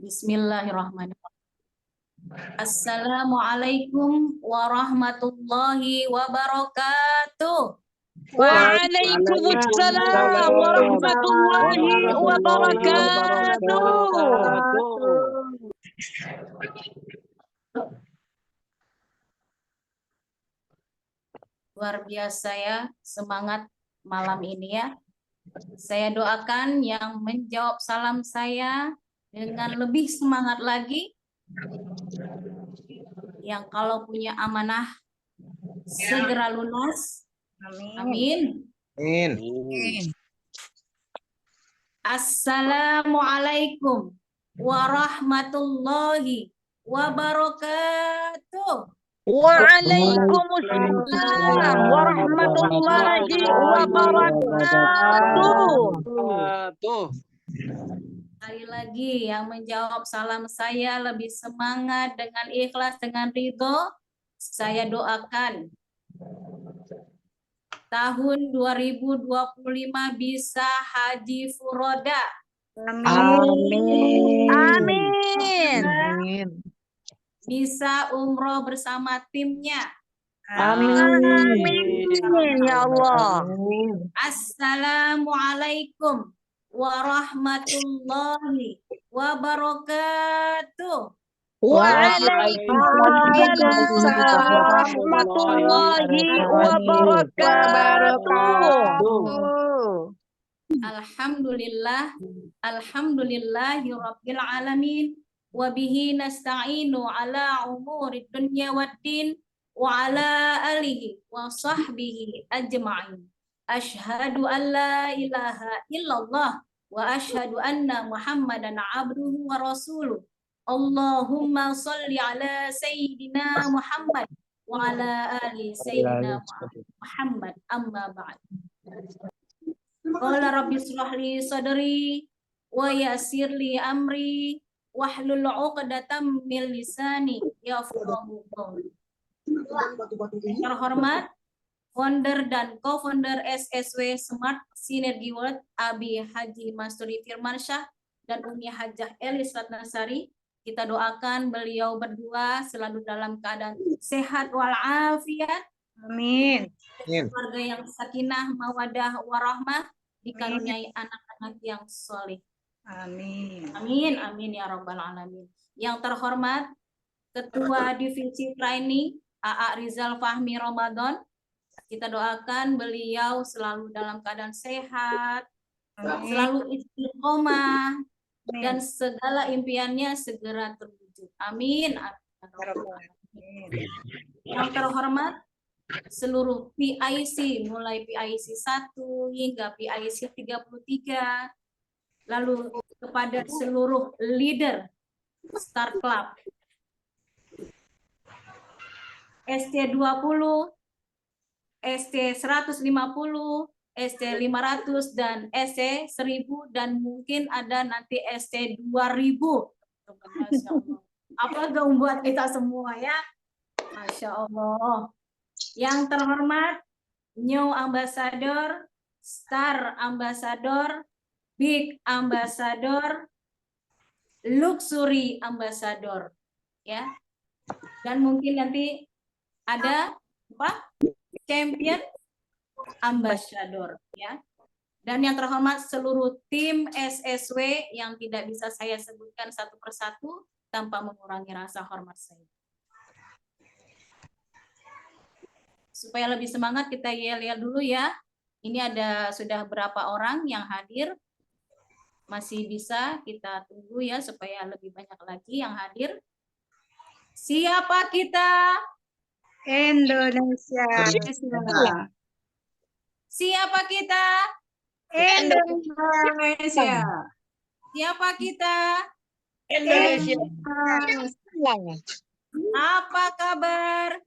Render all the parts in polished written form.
Bismillahirrahmanirrahim. Assalamualaikum warahmatullahi wabarakatuh. Waalaikumsalam warahmatullahi wabarakatuh. Luar biasa ya, semangat malam ini ya. Saya doakan yang menjawab salam saya dengan lebih semangat lagi. Yang kalau punya amanah segera lunas. Amin. Amin. Assalamualaikum warahmatullahi wabarakatuh. Waalaikumsalam warahmatullahi wabarakatuh. Sekali lagi yang menjawab salam saya lebih semangat dengan ikhlas, dengan ridho. Saya doakan tahun 2025 bisa haji furoda. Amin. Amin. Bisa umroh bersama timnya. Amin. Ya Allah. Assalamualaikum warahmatullahi wabarakatuh. Waalaikumsalam warahmatullahi wabarakatuh. Alhamdulillahirabbil alamin wa bihi nasta'inu ala umuri dunya waddin wa ala alihi wa sahbihi ajma'in. Asyhadu an la ilaha illallah wa asyhadu anna Muhammadan abduhu wa rasuluh. Allahumma sholli ala sayyidina Muhammad wa ala ali sayyidina Muhammad, amma ba'd. Qala rabbi shrah li sadri wa yassir li amri wahlul 'uqdatam min lisani yafqahu qawli. Terhormat founder dan co-founder SSW Smart Synergy World Abi Haji Masturi Firmansyah dan Umi Hajah Elis Ratnasari, kita doakan beliau berdua selalu dalam keadaan sehat walafiat. Amin. Keluarga yang sakinah, mawadah, warahmah, dikaruniai anak-anak yang soleh. Amin. Amin, amin ya rabbal alamin. Yang terhormat Ketua Divisi Training AA Rizal Fahmi Ramadan, kita doakan beliau selalu dalam keadaan sehat, selalu istiqomah, dan segala impiannya segera terwujud. Amin. Yang terhormat seluruh PIC, mulai PIC 1 hingga PIC 33, lalu kepada seluruh leader Star Club, ST20, ST150, ST500, dan ST1000, dan mungkin ada nanti ST2000. Masya Allah. Apa dong buat kita semua ya? Masya Allah. Yang terhormat New Ambassador, Star Ambassador, Big Ambassador, Luxury Ambassador, ya. Dan mungkin nanti ada apa? Champion Ambassador, ya. Dan yang terhormat seluruh tim SSW yang tidak bisa saya sebutkan satu persatu tanpa mengurangi rasa hormat saya. Supaya lebih semangat kita lihat dulu ya. Ini ada sudah berapa orang yang hadir. Masih bisa kita tunggu ya supaya lebih banyak lagi yang hadir. Siapa kita? Indonesia. Siapa kita? Indonesia. Siapa kita? Indonesia. Apa kabar?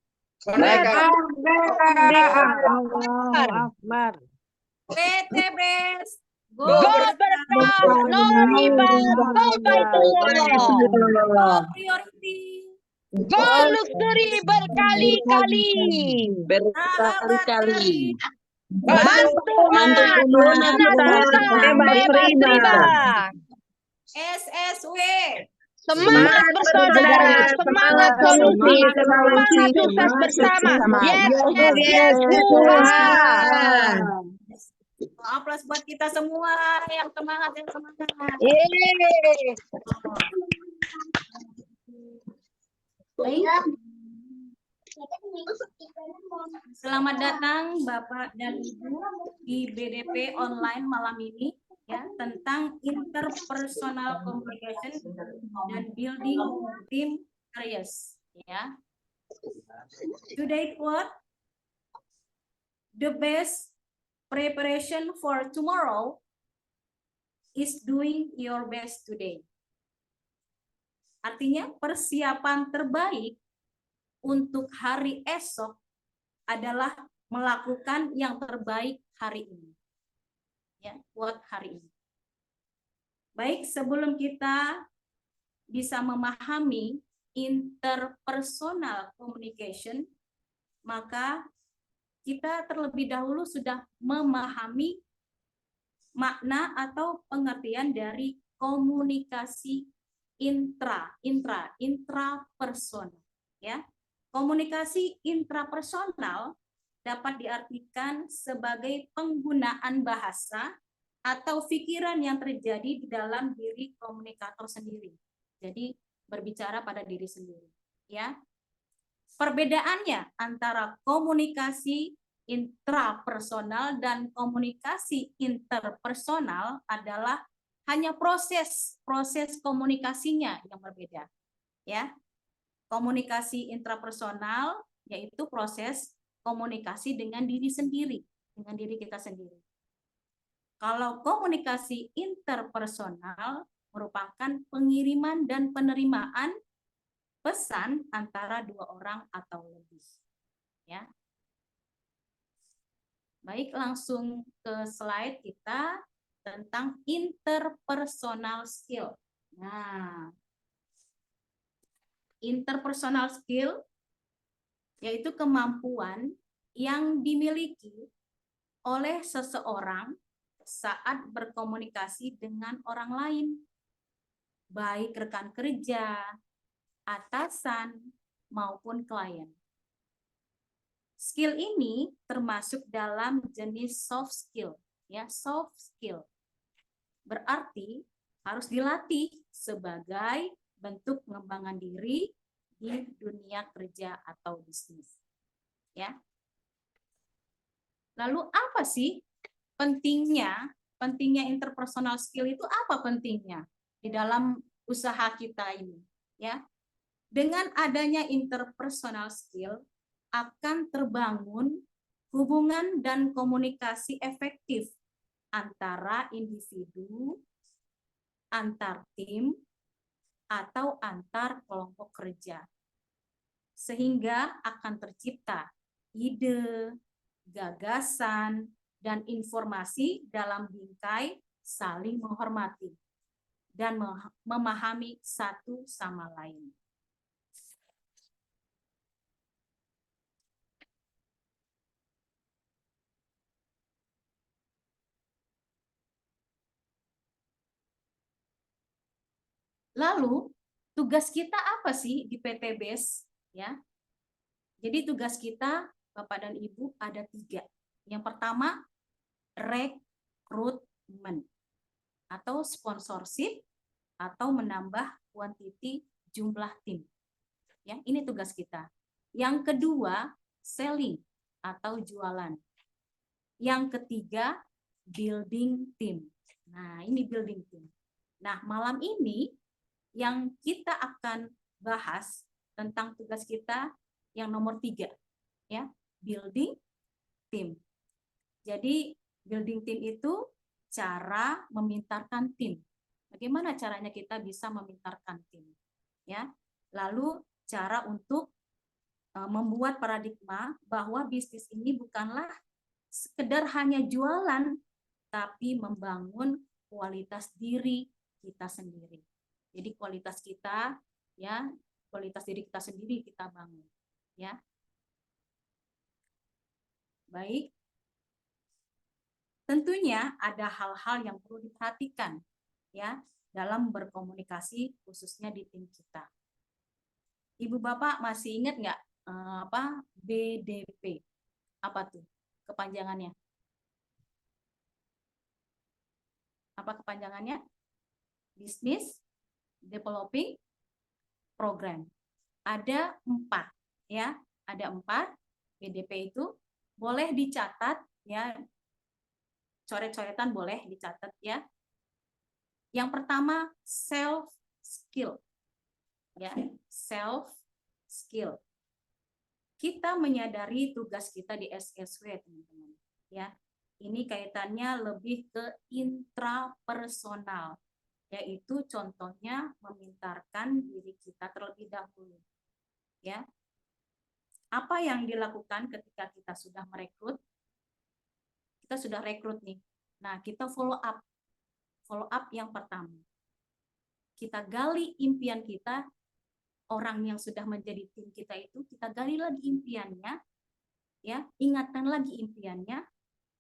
PT Best Go Berkah, no riba, no baitullah. Go Priority. Go Luxury berkali-kali. Berkali-kali. Bantuan anak kita berterima. SSW Semangat bersaudara, semangat solusi, semangat sukses bersama. Yes, yes, yes, Tuhan. Aplaus buat kita semua yang semangat, yang semangat. Yeay. Baik. Selamat datang Bapak dan Ibu di BDP online malam ini ya tentang interpersonal communication dan building team careers ya. Today quote, the best preparation for tomorrow is doing your best today. Artinya persiapan terbaik untuk hari esok adalah melakukan yang terbaik hari ini. Ya, buat hari ini. Baik, sebelum kita bisa memahami interpersonal communication, maka kita terlebih dahulu sudah memahami makna atau pengertian dari komunikasi intrapersonal, ya. Komunikasi intrapersonal dapat diartikan sebagai penggunaan bahasa atau pikiran yang terjadi di dalam diri komunikator sendiri. Jadi berbicara pada diri sendiri, ya. Perbedaannya antara komunikasi intrapersonal dan komunikasi interpersonal adalah hanya proses komunikasinya yang berbeda, ya. Komunikasi intrapersonal yaitu proses komunikasi dengan diri sendiri, dengan diri kita sendiri. Kalau komunikasi interpersonal merupakan pengiriman dan penerimaan pesan antara dua orang atau lebih. Ya. Baik, langsung ke slide kita tentang interpersonal skill. Nah, interpersonal skill yaitu kemampuan yang dimiliki oleh seseorang saat berkomunikasi dengan orang lain, baik rekan kerja, atasan, maupun klien. Skill ini termasuk dalam jenis soft skill, ya, soft skill. Berarti harus dilatih sebagai bentuk pengembangan diri di dunia kerja atau bisnis. Ya. Lalu apa sih pentingnya interpersonal skill itu, apa pentingnya di dalam usaha kita ini, ya? Dengan adanya interpersonal skill akan terbangun hubungan dan komunikasi efektif antara individu, antar tim, atau antar kelompok kerja. Sehingga akan tercipta ide, gagasan, dan informasi dalam bingkai saling menghormati dan memahami satu sama lain. Lalu, tugas kita apa sih di PT BES? Ya. Jadi tugas kita, Bapak dan Ibu, ada 3. Yang pertama, rekrutmen atau sponsorship atau menambah kuantiti jumlah tim. Ya, ini tugas kita. Yang kedua, selling atau jualan. Yang ketiga, building team. Nah, ini building team. Nah, malam ini yang kita akan bahas tentang tugas kita yang nomor 3, ya, building team. Jadi building team itu cara memintarkan tim. Bagaimana caranya kita bisa memintarkan tim, ya? Lalu cara untuk membuat paradigma bahwa bisnis ini bukanlah sekedar hanya jualan, tapi membangun kualitas diri kita sendiri. Jadi kualitas kita, ya, kualitas diri kita sendiri kita bangun, ya. Baik. Tentunya ada hal-hal yang perlu diperhatikan, ya, dalam berkomunikasi khususnya di tim kita. Ibu Bapak masih ingat nggak apa BDP? Apa tuh kepanjangannya? Apa kepanjangannya? Business Developing Program. Ada 4 ya, ada 4 BDP itu. Boleh dicatat ya, coret-coretan boleh dicatat ya. Yang pertama self skill ya, self skill. Kita menyadari tugas kita di SSW teman-teman ya. Ini kaitannya lebih ke intrapersonal, yaitu contohnya memintarkan diri kita terlebih dahulu ya. Apa yang dilakukan ketika kita sudah merekrut? Kita sudah rekrut nih. Nah, kita follow up. Follow up yang pertama. Kita gali impian kita, orang yang sudah menjadi tim kita itu, kita gali lagi impiannya, ya, ingatkan lagi impiannya,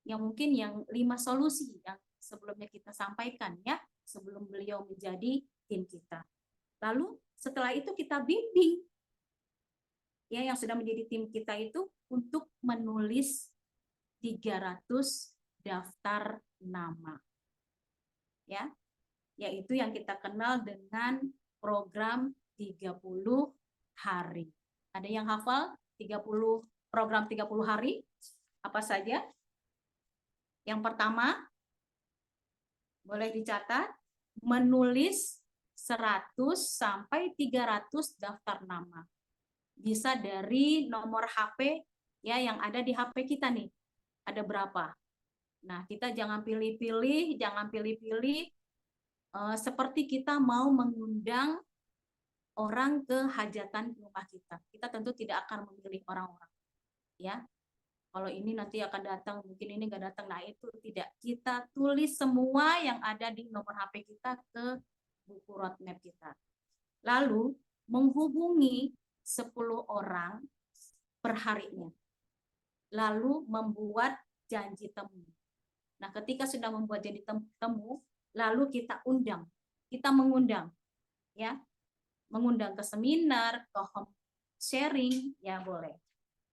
yang mungkin yang 5 solusi yang sebelumnya kita sampaikan ya, sebelum beliau menjadi tim kita. Lalu setelah itu kita bimbing ya yang sudah menjadi tim kita itu untuk menulis 300 daftar nama. Ya. Yaitu yang kita kenal dengan program 30 hari. Ada yang hafal 30 program 30 hari? Apa saja? Yang pertama, boleh dicatat, menulis 100 sampai 300 daftar nama. Bisa dari nomor HP ya yang ada di HP kita nih. Ada berapa? Nah, kita jangan pilih-pilih, seperti kita mau mengundang orang ke hajatan ke rumah kita. Kita tentu tidak akan memilih orang-orang. Ya. Kalau ini nanti akan datang, mungkin ini nggak datang. Nah, itu tidak. Kita tulis semua yang ada di nomor HP kita ke buku roadmap kita. Lalu, menghubungi 10 orang per harinya. Lalu membuat janji temu. Nah, ketika sudah membuat janji temu, lalu kita mengundang, ya, mengundang ke seminar, ke home sharing, ya boleh.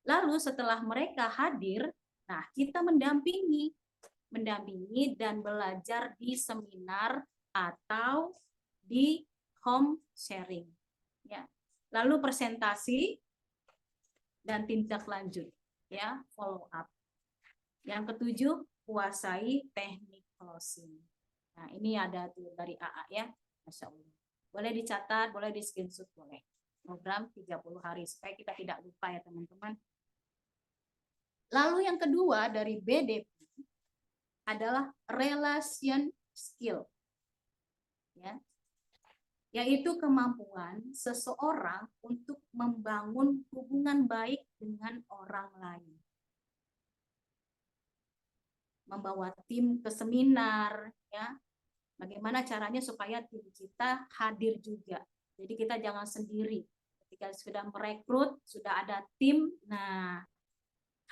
Lalu setelah mereka hadir, nah kita mendampingi dan belajar di seminar atau di home sharing, ya. Lalu presentasi dan tindak lanjut, ya, follow up. Yang ketujuh, kuasai teknik closing. Nah, ini ada tuh dari AA ya, Masya Allah. Boleh dicatat, boleh di screenshot, boleh. Program 30 hari, supaya kita tidak lupa ya teman-teman. Lalu yang kedua dari BDP adalah relation skill. Ya. Yaitu kemampuan seseorang untuk membangun hubungan baik dengan orang lain. Membawa tim ke seminar, ya. Bagaimana caranya supaya tim kita hadir juga. Jadi kita jangan sendiri. Ketika sudah merekrut, sudah ada tim. Nah,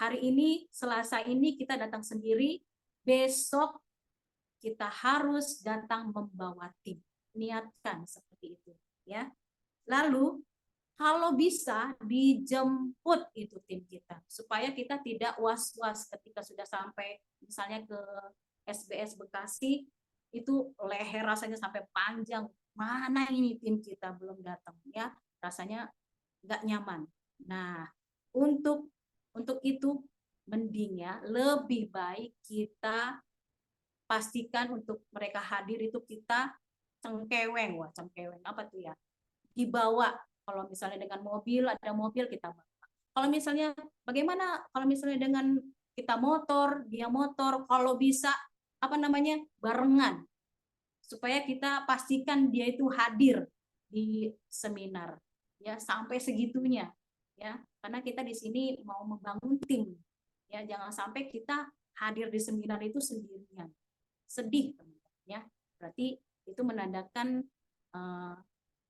hari ini, Selasa ini kita datang sendiri. Besok kita harus datang membawa tim. Niatkan seperti itu, ya. Lalu kalau bisa dijemput itu tim kita supaya kita tidak was-was ketika sudah sampai misalnya ke SBS Bekasi itu leher rasanya sampai panjang, mana ini tim kita belum datang ya, rasanya nggak nyaman. Nah, untuk itu mending ya lebih baik kita pastikan untuk mereka hadir itu kita cengkeweng. Wah, cengkeweng apa tuh ya, dibawa. Kalau misalnya dengan mobil, ada mobil kita bawa. Kalau misalnya bagaimana kalau misalnya dengan kita motor, dia motor, kalau bisa apa namanya barengan supaya kita pastikan dia itu hadir di seminar ya sampai segitunya ya, karena kita di sini mau membangun tim ya, jangan sampai kita hadir di seminar itu sendirian, sedih teman-teman ya, berarti itu menandakan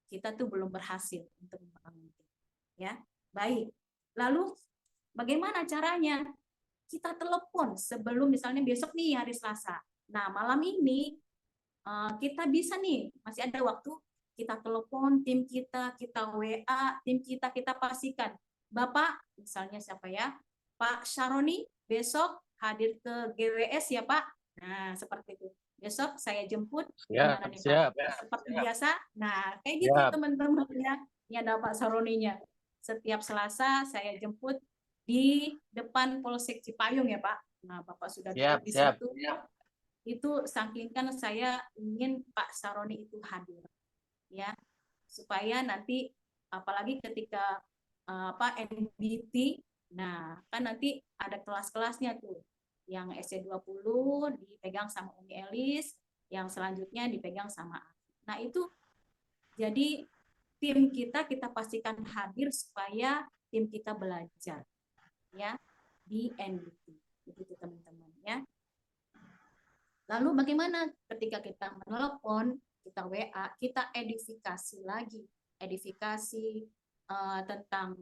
kita tuh belum berhasil untuk membangun tim ya. Baik, lalu bagaimana caranya? Kita telepon sebelum misalnya besok nih hari Selasa. Nah, malam ini kita bisa nih, masih ada waktu, kita telepon tim kita WA tim kita pastikan, Bapak, misalnya siapa ya, Pak Syaroni, besok hadir ke GWS ya Pak. Nah, seperti itu. Besok saya jemput, gimana nih Pak? Seperti biasa. Nah, kayak gitu teman-teman ya. Ini ada Pak Syaroninya. Setiap Selasa saya jemput di depan Polsek Cipayung ya Pak. Nah, Bapak sudah duduk di situ. Itu saking kan saya ingin Pak Saroni itu hadir ya, supaya nanti apalagi ketika NBT, nah kan nanti ada kelas-kelasnya tuh, yang SC20 dipegang sama Umi Elis, yang selanjutnya dipegang sama Aki. Nah itu jadi tim kita pastikan hadir supaya tim kita belajar ya di NBT, begitu teman-teman ya. Lalu bagaimana ketika kita menelpon, kita WA, kita edifikasi lagi, edifikasi tentang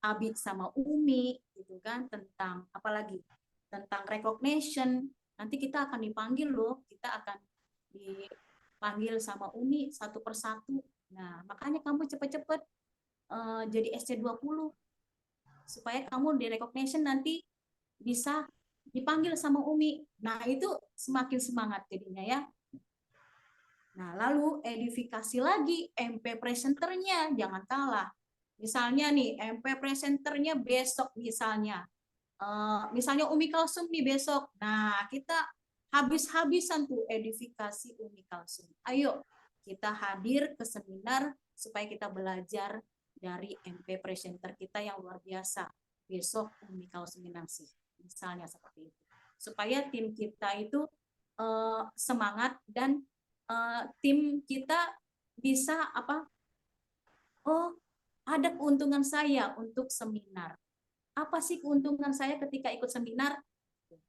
Abi sama Umi, gitu kan, tentang apalagi tentang recognition. Nanti kita akan dipanggil loh, kita akan dipanggil sama Umi satu persatu. Nah, makanya kamu cepet-cepet jadi SC20 supaya kamu di recognition nanti bisa dipanggil sama Umi. Nah, itu semakin semangat jadinya ya. Nah, lalu edifikasi lagi MP presenternya, jangan kalah. Misalnya nih, MP presenternya besok misalnya. Misalnya Umi Kalsum nih besok. Nah, kita habis-habisan tuh edifikasi Umi Kalsum. Ayo, kita hadir ke seminar supaya kita belajar dari MP presenter kita yang luar biasa. Besok Umi Kalsum Minasih. Misalnya seperti itu, supaya tim kita itu semangat dan tim kita bisa oh ada keuntungan saya untuk seminar, apa sih keuntungan saya ketika ikut seminar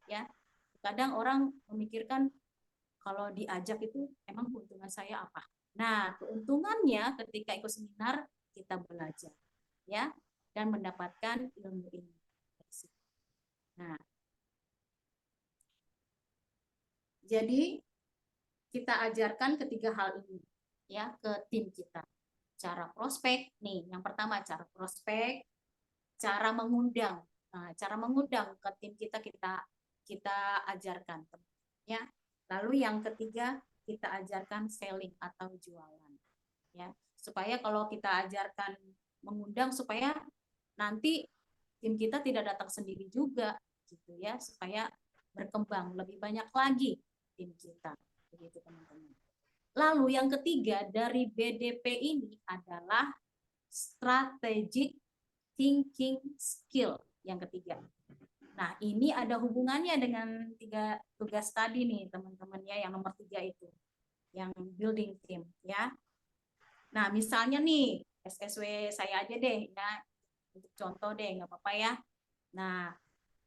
ya. Kadang orang memikirkan kalau diajak itu emang keuntungan saya apa. Nah, keuntungannya ketika ikut seminar kita belajar ya dan mendapatkan ilmu ini. Nah, jadi kita ajarkan ketiga hal ini ya ke tim kita. Cara prospek nih, yang pertama cara prospek, cara mengundang. Nah, cara mengundang ke tim kita ajarkan ya. Lalu yang ketiga kita ajarkan selling atau jualan ya. Supaya kalau kita ajarkan mengundang supaya nanti tim kita tidak datang sendiri juga gitu ya, supaya berkembang lebih banyak lagi tim kita, begitu teman-teman. Lalu yang ketiga dari BDP ini adalah strategic thinking skill yang ketiga. Nah, ini ada hubungannya dengan 3 tugas tadi nih teman-teman ya, yang nomor 3 itu, yang building team ya. Nah, misalnya nih SSW saya aja deh ya, untuk contoh deh, nggak apa-apa ya. Nah,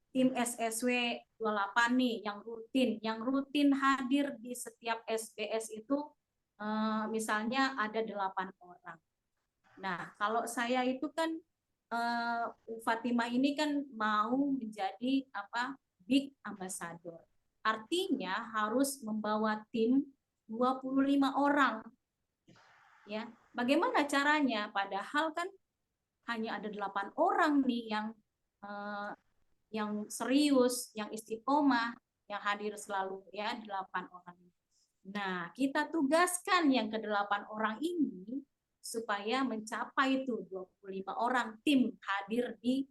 tim SSW 28 nih yang rutin hadir di setiap SBS itu misalnya ada 8 orang. Nah, kalau saya itu kan Fatima ini kan mau menjadi big ambassador. Artinya harus membawa tim 25 orang. Ya, bagaimana caranya? Padahal kan hanya ada 8 orang nih yang serius, yang istiqomah, yang hadir selalu ya 8 orang. Nah, kita tugaskan yang ke-8 orang ini supaya mencapai itu 25 orang tim hadir di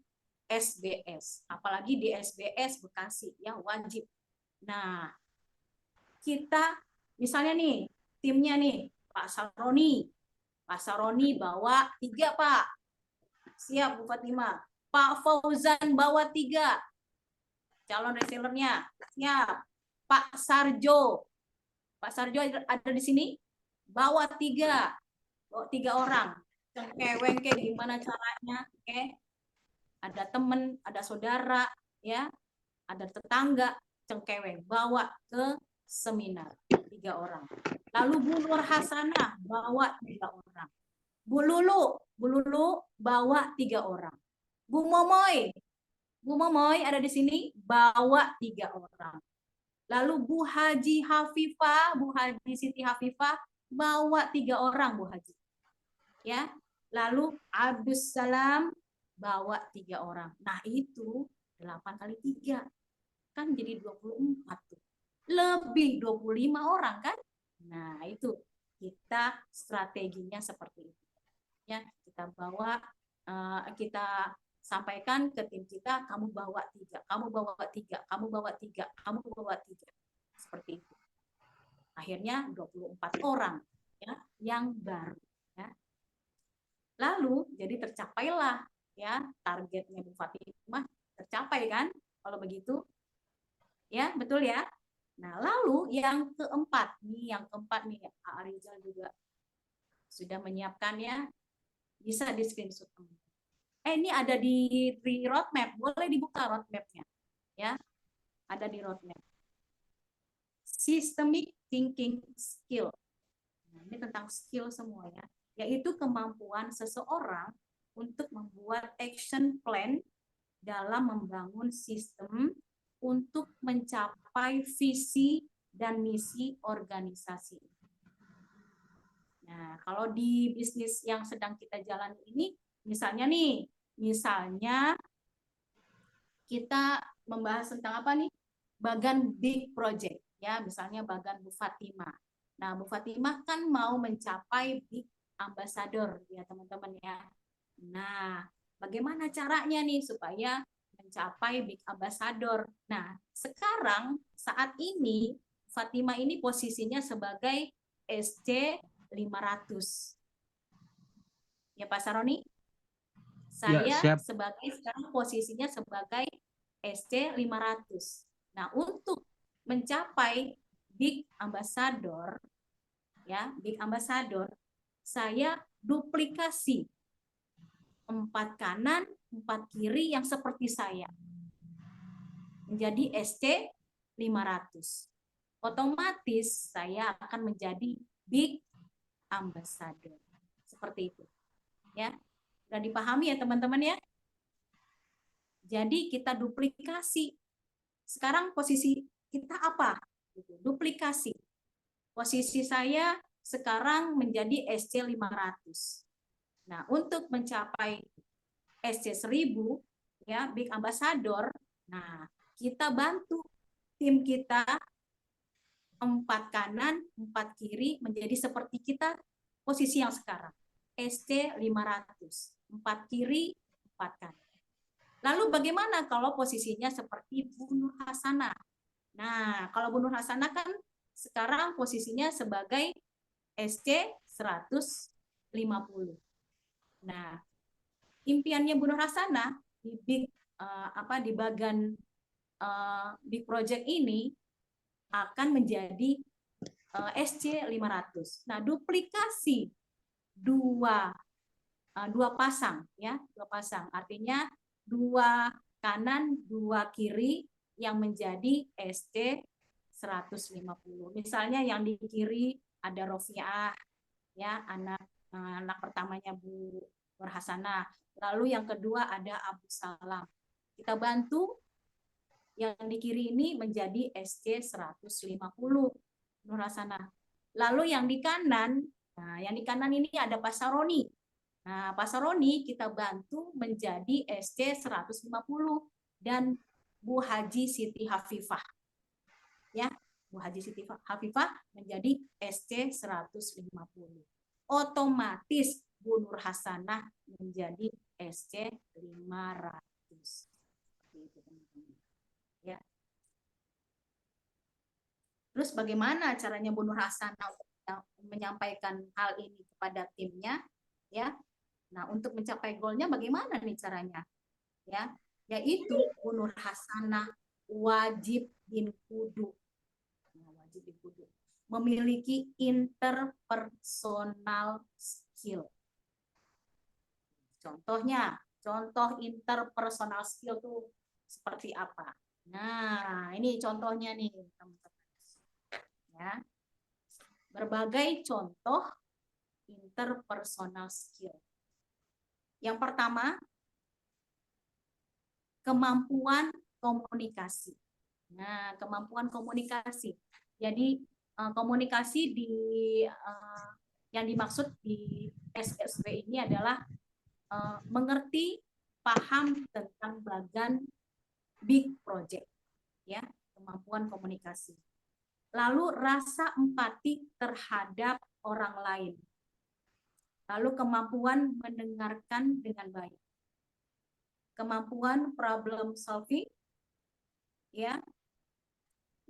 SBS, apalagi di SBS Bekasi ya, wajib. Nah, kita misalnya nih timnya nih Pak Saroni bawa 3 Pak, siap Bu Fatima. Pak Fauzan bawa 3 calon resellernya, siap. Pak Sarjo ada di sini, bawa 3 orang. Cengkeweng kayak gimana caranya? Ada temen, ada saudara, ya, ada tetangga, cengkeweng, bawa ke seminar 3 orang. Lalu Bu Nur Hasanah bawa 3 orang. Bu Lulu bawa 3 orang. Bu Momoy ada di sini, bawa 3 orang. Lalu Bu Haji Hafifah, Bu Haji Siti Hafifah bawa 3 orang Bu Haji. Ya. Lalu Abdus Salam bawa 3 orang. Nah, itu 8 kali 3. Kan jadi 24 tuh. Lebih 25 orang kan? Nah, itu kita strateginya seperti itu. Ya, kita bawa kita sampaikan ke tim kita, kamu bawa 3, kamu bawa 3, kamu bawa 3, kamu bawa 3. Seperti itu. Akhirnya 24 orang ya yang baru ya. Lalu jadi tercapailah ya targetnya Bu Fatimah, tercapai kan kalau begitu ya, betul ya. Nah, lalu yang keempat nih, Pak Arizal juga sudah menyiapkannya, bisa di screenshot. Ini ada di roadmap, boleh dibuka roadmapnya ya, ada di roadmap. Systemic thinking skill. Nah, ini tentang skill semua ya, yaitu kemampuan seseorang untuk membuat action plan dalam membangun sistem untuk mencapai visi dan misi organisasi. Nah, kalau di bisnis yang sedang kita jalani ini, misalnya kita membahas tentang apa nih? Bagan big project ya, misalnya bagan Bu Fatimah. Nah, Bu Fatimah kan mau mencapai big ambassador ya, teman-teman ya. Nah, bagaimana caranya nih supaya mencapai big ambassador? Nah, sekarang saat ini Fatimah ini posisinya sebagai SC 500. Ya Pak Saroni? Saya siap. sekarang posisinya sebagai SC 500. Nah, untuk mencapai big ambassador ya, big ambassador, saya duplikasi 4 kanan, 4 kiri yang seperti saya. Menjadi SC 500. Otomatis saya akan menjadi big ambassador. Seperti itu. Ya. Sudah dipahami ya teman-teman ya? Jadi kita duplikasi. Sekarang posisi kita apa? Duplikasi. Posisi saya sekarang menjadi SC 500. Nah, untuk mencapai SC 1000 ya, big ambassador, nah, kita bantu tim kita 4 kanan, 4 kiri menjadi seperti kita posisi yang sekarang. SC 500, 4 kiri, 4 kanan. Lalu bagaimana kalau posisinya seperti Bu Nur Hasanah? Nah, kalau Bu Nur Hasanah kan sekarang posisinya sebagai SC 150. Nah, impiannya Bu Nur Hasanah di bagan big project ini akan menjadi SC 500. Nah, duplikasi dua pasang ya, 2 pasang. Artinya 2 kanan, 2 kiri yang menjadi SC 150. Misalnya yang di kiri ada Rofiah ya, anak pertamanya Bu Nur Hasanah. Lalu yang kedua ada Abu Salam. Kita bantu yang di kiri ini menjadi SC 150 Nur Hasanah. Lalu yang di kanan, ini ada Pak Saroni. Nah, Pak Saroni kita bantu menjadi SC 150 dan Bu Haji Siti Hafifah. Ya, Bu Haji Siti Hafifah menjadi SC 150. Otomatis Bu Nur Hasanah menjadi SC 500. Ya. Terus bagaimana caranya Bu Nur Hasanah untuk menyampaikan hal ini kepada timnya? Ya. Nah, untuk mencapai goalnya bagaimana nih caranya? Ya, yaitu Bu Nur Hasanah wajib bin kudu. Memiliki interpersonal skill. Contohnya, contoh interpersonal skill itu seperti apa? Nah, ini contohnya nih, teman-teman. Ya. Berbagai contoh interpersonal skill. Yang pertama, kemampuan komunikasi. Nah, kemampuan komunikasi. Jadi komunikasi yang dimaksud di SSW ini adalah mengerti, paham tentang bagan big project, ya, kemampuan komunikasi. Lalu rasa empati terhadap orang lain. Lalu kemampuan mendengarkan dengan baik. Kemampuan problem solving, ya.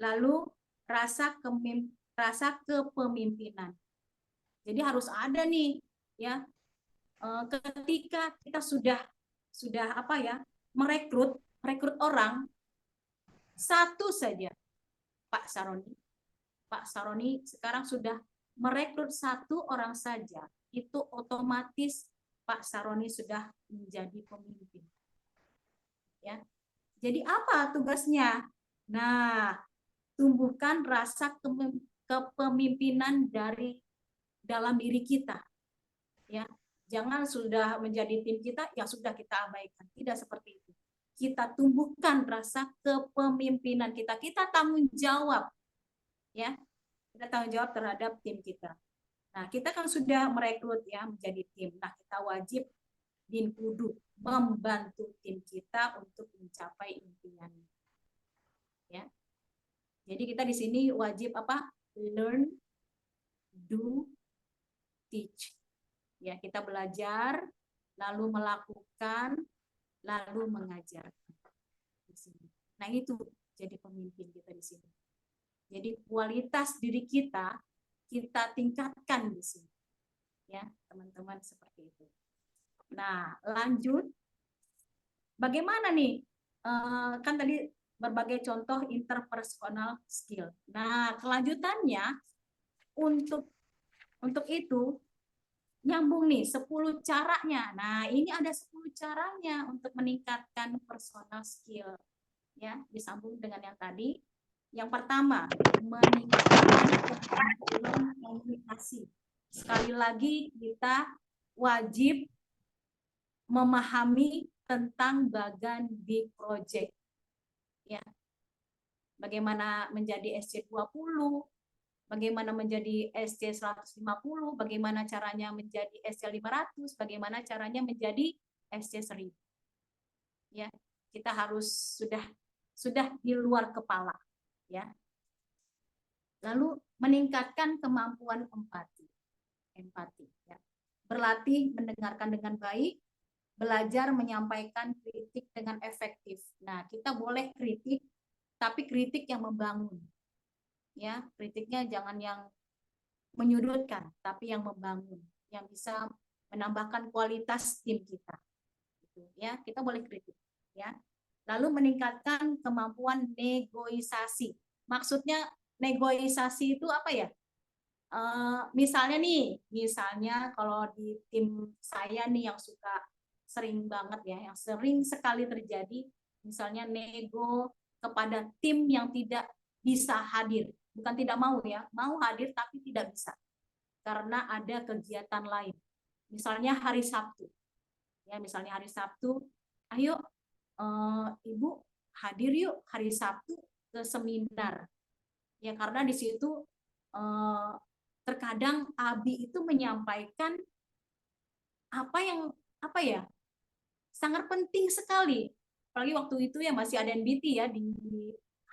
Lalu rasa kepemimpinan. Jadi harus ada nih, ya. Ketika kita sudah apa ya, merekrut orang, satu saja, Pak Saroni sekarang sudah merekrut satu orang saja, itu otomatis Pak Saroni sudah menjadi pemimpin. Ya. Jadi apa tugasnya? Nah, tumbuhkan rasa kepemimpinan dari dalam diri kita. Ya. Jangan sudah menjadi tim kita, ya sudah kita abaikan. Tidak seperti itu. Kita tumbuhkan rasa kepemimpinan kita. Kita tanggung jawab. Ya. Kita tanggung jawab terhadap tim kita. Nah, kita kan sudah merekrut ya menjadi tim. Nah, kita wajib bin kudu membantu tim kita untuk mencapai impiannya. Ya. Jadi kita di sini wajib apa? Learn, do, teach. Ya, kita belajar, lalu melakukan, lalu mengajar. Di sini. Nah, itu jadi pemimpin kita di sini. Jadi kualitas diri kita tingkatkan di sini. Ya, teman-teman, seperti itu. Nah, lanjut. Bagaimana nih? Kan tadi berbagai contoh interpersonal skill. Nah, kelanjutannya untuk itu nyambung nih 10 caranya. Nah, ini ada 10 caranya untuk meningkatkan personal skill. Ya, disambung dengan yang tadi. Yang pertama, meningkatkan kemampuan komunikasi. Sekali lagi kita wajib memahami tentang bagan big project. Ya. Bagaimana menjadi SC20, bagaimana menjadi SC150, bagaimana caranya menjadi SC500, bagaimana caranya menjadi SC1000. Ya, kita harus sudah di luar kepala, ya. Lalu meningkatkan kemampuan empati, ya. Berlatih mendengarkan dengan baik, belajar menyampaikan kritik dengan efektif. Nah, kita boleh kritik, tapi kritik yang membangun. Ya, kritiknya jangan yang menyudutkan, tapi yang membangun, yang bisa menambahkan kualitas tim kita. Gitu, ya, kita boleh kritik. Ya. Lalu meningkatkan kemampuan negosiasi. Maksudnya negosiasi itu apa ya? Misalnya kalau di tim saya nih yang sering banget ya, yang sering sekali terjadi, misalnya nego kepada tim yang tidak bisa hadir, bukan tidak mau ya, mau hadir tapi tidak bisa karena ada kegiatan lain. Misalnya hari Sabtu, ya misalnya hari Sabtu, ayo Ibu hadir yuk hari Sabtu ke seminar, ya karena di situ terkadang Abi itu menyampaikan apa ya sangat penting sekali, apalagi waktu itu ya masih ada NBT ya di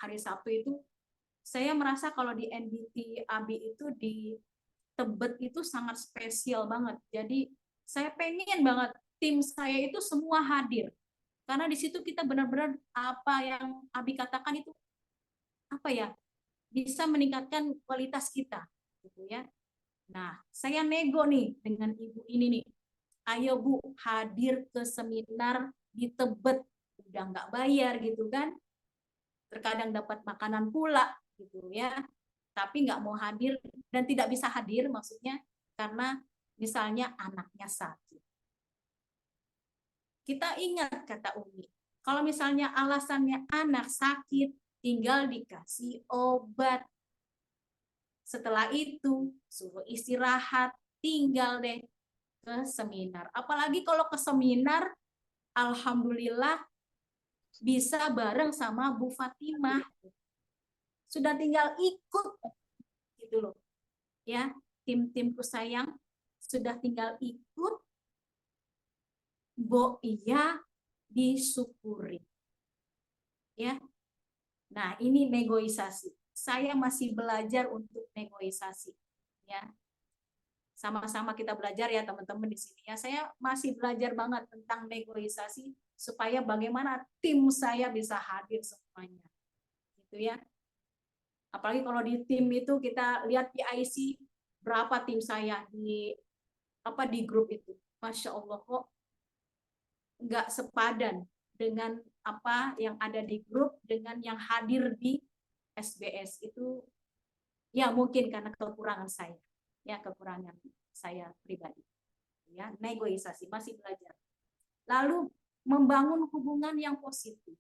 hari Sabtu itu. Saya merasa kalau di NBT Abi itu di Tebet itu sangat spesial banget. Jadi saya pengen banget tim saya itu semua hadir, karena di situ kita benar-benar apa yang Abi katakan itu apa ya bisa meningkatkan kualitas kita, gitu ya. Nah, saya nego nih dengan ibu ini nih. Ayo Bu, hadir ke seminar di Tebet. Udah nggak bayar gitu kan. Terkadang dapat makanan pula gitu ya. Tapi nggak mau hadir dan tidak bisa hadir maksudnya karena misalnya anaknya sakit. Kita ingat kata Umi, kalau misalnya alasannya anak sakit, tinggal dikasih obat. Setelah itu, suruh istirahat, tinggal deh ke seminar. Apalagi kalau ke seminar, alhamdulillah bisa bareng sama Bu Fatimah. sudah tinggal ikut gitu loh. Ya, tim-timku sayang, sudah tinggal ikut, iya disyukuri. Ya. Nah, ini negosiasi. Saya masih belajar untuk negosiasi. Ya. Sama-sama kita belajar ya teman-teman di sini ya. Saya masih belajar banget tentang negosiasi supaya bagaimana tim saya bisa hadir semuanya. Gitu ya. Apalagi kalau di tim itu kita lihat PIC berapa tim saya di grup itu. Masya Allah kok nggak sepadan dengan apa yang ada di grup dengan yang hadir di SBS itu, ya mungkin karena kekurangan saya, ya kekurangan saya pribadi, ya negosiasi masih belajar. Lalu membangun hubungan yang positif,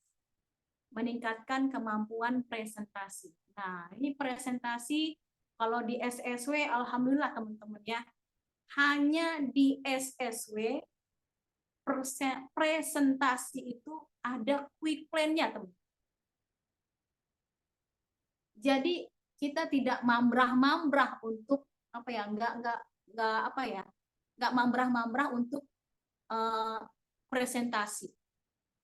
meningkatkan kemampuan presentasi. Nah ini presentasi kalau di SSW, alhamdulillah teman-teman ya, hanya di SSW presentasi itu ada quick plan-nya, teman. Jadi kita tidak mambrah-mambrah untuk apa ya, nggak mambrah-mambrah untuk presentasi.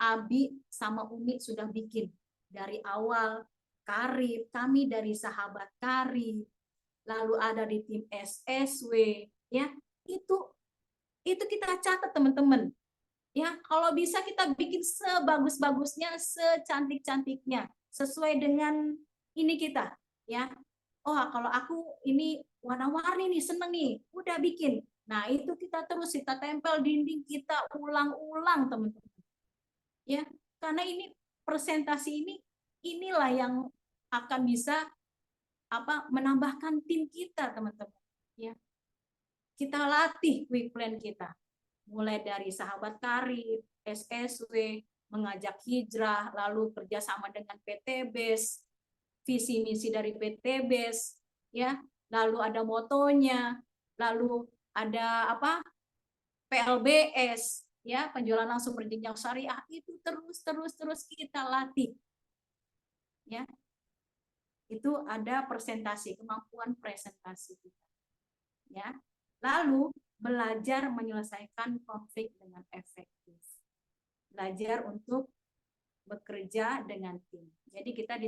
Abi sama Umi sudah bikin dari awal Karib, kami dari sahabat Karib, lalu ada di tim SSW, ya itu kita catat teman-teman. Ya, kalau bisa kita bikin sebagus-bagusnya, secantik-cantiknya, sesuai dengan ini kita, ya. Oh, kalau aku ini warna-warni nih, seneng nih, udah bikin. Nah, itu kita terus kita tempel dinding, kita ulang-ulang, teman-teman. Ya, karena ini presentasi inilah yang akan bisa menambahkan tim kita, teman-teman. Ya. Kita latih quick plan kita. Mulai dari sahabat karib, SSW, mengajak hijrah, lalu kerjasama dengan PTBes, visi misi dari PTBes, ya, lalu ada motonya, lalu ada PLBS, ya, penjualan langsung berjenjang syariah, itu terus kita latih, ya, itu ada presentasi, kemampuan presentasi kita, ya, lalu belajar menyelesaikan konflik dengan efektif. Belajar untuk bekerja dengan tim. Jadi kita di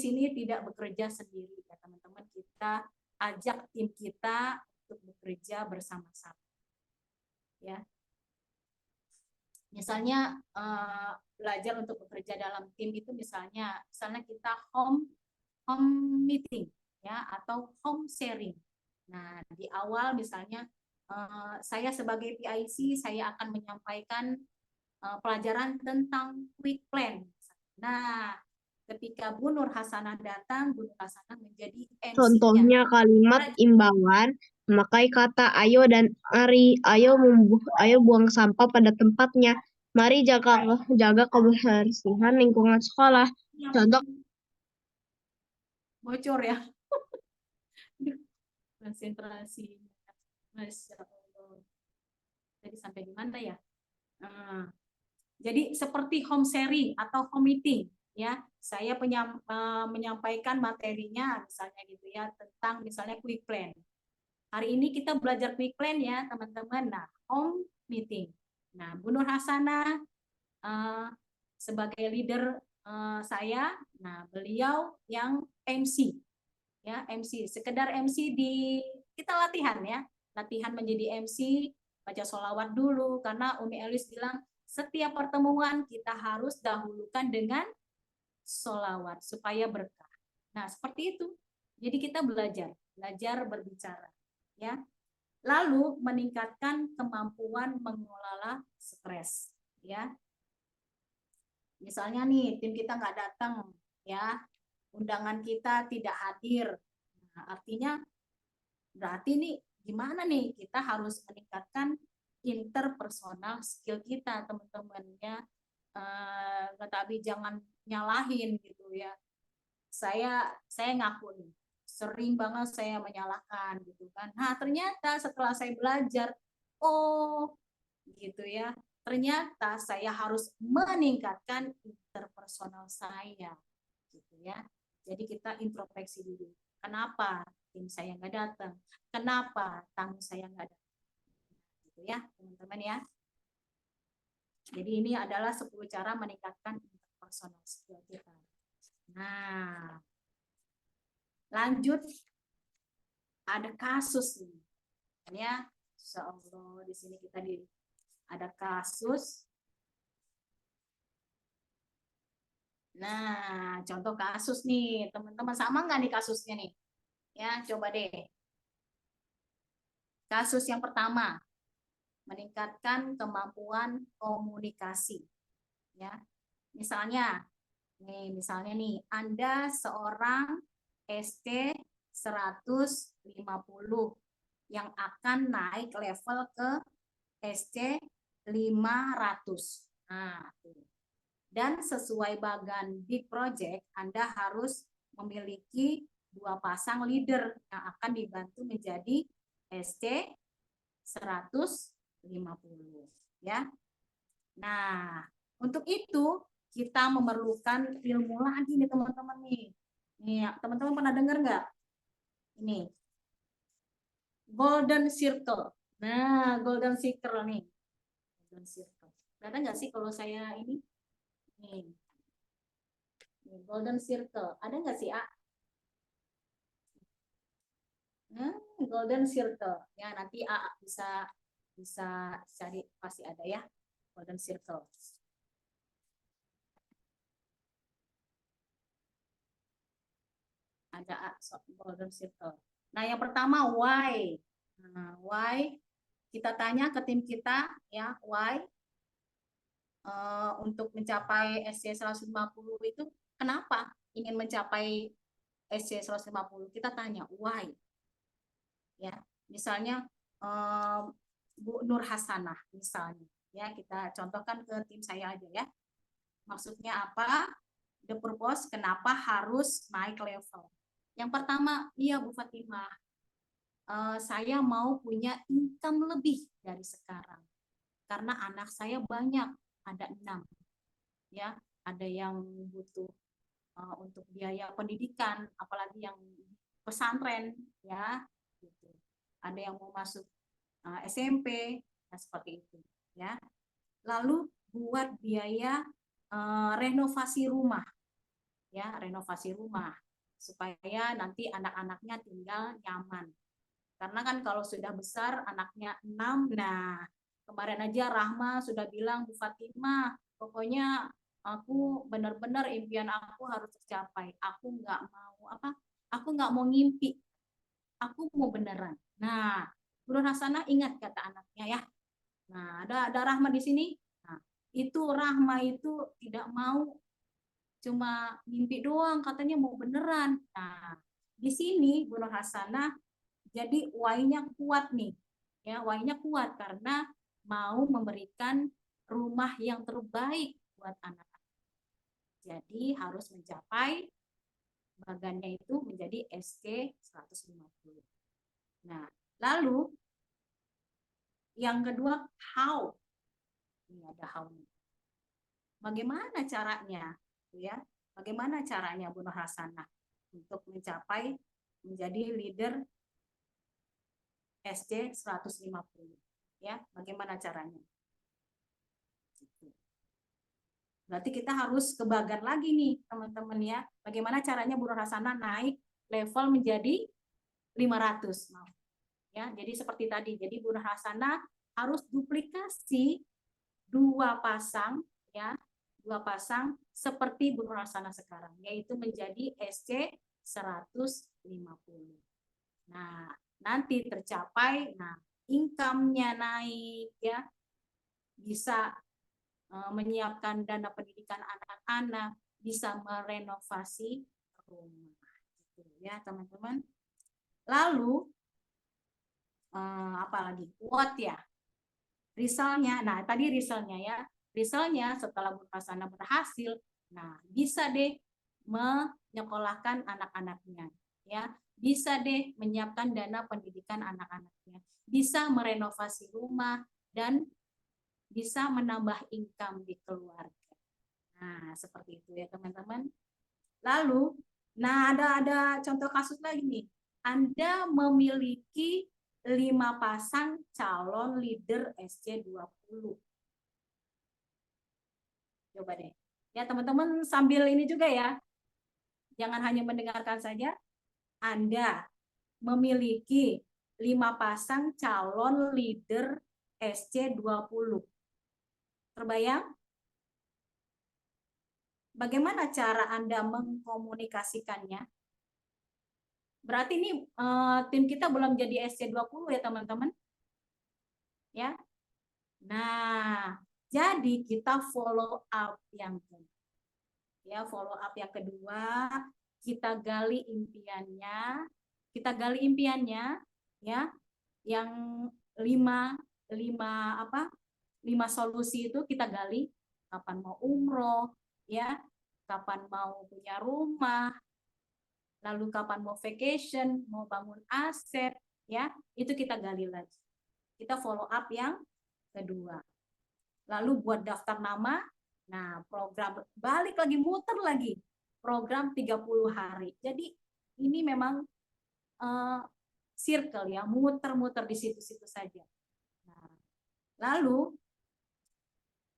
sini tidak bekerja sendiri ya teman-teman. Kita ajak tim kita untuk bekerja bersama-sama. Ya. Misalnya belajar untuk bekerja dalam tim itu misalnya kita home meeting ya atau home sharing. Nah, di awal misalnya saya sebagai PIC, saya akan menyampaikan pelajaran tentang quick plan. Nah, ketika Bu Nur Hasanah datang, Bu Nur Hasanah menjadi MC-nya. Contohnya kalimat imbauan, memakai kata ayo dan ari, ayo buang sampah pada tempatnya. Mari jaga kebersihan lingkungan sekolah. Contoh bocor ya. Konsentrasi. Masya Allah. Jadi sampai di mana ya? Jadi seperti home sharing atau home meeting, ya. Saya menyampaikan materinya misalnya gitu ya tentang misalnya quick plan. Hari ini kita belajar quick plan ya teman-teman. Nah, home meeting. Nah, Bu Nur Hasanah sebagai leader saya, nah beliau yang MC, ya MC. Sekedar MC kita latihan ya, latihan menjadi MC, baca sholawat dulu karena Umi Elis bilang setiap pertemuan kita harus dahulukan dengan sholawat supaya berkah. Nah seperti itu. Jadi kita belajar berbicara, ya. Lalu meningkatkan kemampuan mengelola stres, ya. Misalnya nih tim kita nggak datang, ya, undangan kita tidak hadir. Nah, artinya berarti nih gimana nih kita harus meningkatkan interpersonal skill kita teman-teman ya. Tapi jangan nyalahin gitu ya. Saya ngaku nih sering banget saya menyalahkan gitu kan. Nah ternyata setelah saya belajar, oh gitu ya, ternyata saya harus meningkatkan interpersonal saya, gitu ya. Jadi kita introspeksi diri. Kenapa tim saya nggak datang? Kenapa tamu saya nggak datang? Gitu ya, teman-teman ya. Jadi ini adalah 10 cara meningkatkan interpersonal skill kita. Nah, lanjut ada kasus nih. Ya, Insya Allah di sini kita ada kasus. Nah, contoh kasus nih, teman-teman sama nggak nih kasusnya nih? Ya, coba deh. Kasus yang pertama, meningkatkan kemampuan komunikasi. Ya, misalnya nih, Anda seorang ST 150 yang akan naik level ke SC 500. Nah, dan sesuai bagan big project, Anda harus memiliki 2 pasang leader yang akan dibantu menjadi SC 150 ya. Nah, untuk itu kita memerlukan ilmu lagi nih teman-teman nih. Nih, teman-teman pernah dengar nggak? Ini golden circle. Nah, golden circle nih. Golden circle. Kelihatan nggak sih kalau saya ini? Nih. Nih, golden circle. Ada nggak sih, A? Golden circle. Ya, nanti A bisa bisa cari, pasti ada ya. Golden circle. Ada golden circle. Nah, yang pertama why. Nah, why kita tanya ke tim kita ya, why untuk mencapai SC 150 itu kenapa ingin mencapai SC 150? Kita tanya why. Ya, misalnya Bu Nur Hasanah misalnya. Ya, kita contohkan ke tim saya aja ya. Maksudnya apa? The purpose kenapa harus naik level. Yang pertama, iya Bu Fatimah, saya mau punya income lebih dari sekarang. Karena anak saya banyak, ada 6. Ya, ada yang butuh untuk biaya pendidikan, apalagi yang pesantren, ya. Gitu. Ada yang mau masuk SMP, nah seperti itu, ya. Lalu buat biaya renovasi rumah, ya, renovasi rumah supaya nanti anak-anaknya tinggal nyaman. Karena kan kalau sudah besar anaknya 6, nah kemarin aja Rahma sudah bilang, Bu Fatimah, pokoknya aku benar-benar impian aku harus tercapai. Aku nggak mau apa? Aku nggak mau ngimpi. Aku mau beneran. Nah, Bu Hasanah ingat kata anaknya ya. Nah, ada Rahma di sini. Nah, itu Rahma itu tidak mau cuma mimpi doang, katanya mau beneran. Nah, di sini Bu Hasanah jadi why-nya kuat nih. Ya, why-nya kuat karena mau memberikan rumah yang terbaik buat anak-anak. Jadi harus mencapai bagannya itu menjadi SC 150. Nah, lalu yang kedua how. Ini ada how. Bagaimana caranya? Ya, bagaimana caranya Bu Nur Hasanah untuk mencapai menjadi leader SC 150? Ya, bagaimana caranya? Berarti kita harus ke bagan lagi nih, teman-teman ya. Bagaimana caranya Bu Nur Hasanah naik level menjadi 500? Ya, jadi seperti tadi. Jadi Bu Nur Hasanah harus duplikasi 2 pasang ya, 2 pasang seperti Bu Nur Hasanah sekarang, yaitu menjadi SC 150. Nah, nanti tercapai, nah income-nya naik ya, bisa menyiapkan dana pendidikan anak-anak, bisa merenovasi rumah. Gitu ya, teman-teman. Lalu apa lagi? What ya? Resultnya, nah tadi resultnya ya. Resultnya setelah Bu Hasanah berhasil, nah bisa deh menyekolahkan anak-anaknya, ya, bisa deh menyiapkan dana pendidikan anak-anaknya, bisa merenovasi rumah dan bisa menambah income di keluarga. Nah, seperti itu ya teman-teman. Lalu, nah ada contoh kasus lagi nih. Anda memiliki 5 pasang calon leader SC20. Coba deh. Ya teman-teman sambil ini juga ya. Jangan hanya mendengarkan saja. Anda memiliki 5 pasang calon leader SC20. Terbayang? Bagaimana cara Anda mengkomunikasikannya? Berarti ini tim kita belum jadi SC20 ya teman-teman. Ya. Nah, jadi kita follow up yang kedua. Ya, follow up yang kedua, kita gali impiannya. Kita gali impiannya ya. Yang 5 solusi itu kita gali. Kapan mau umroh, ya, kapan mau punya rumah, lalu kapan mau vacation, mau bangun aset, ya, itu kita gali lagi. Kita follow up yang kedua. Lalu buat daftar nama, nah program balik lagi, muter lagi, program 30 hari. Jadi ini memang circle ya, muter-muter di situ-situ saja. Nah, lalu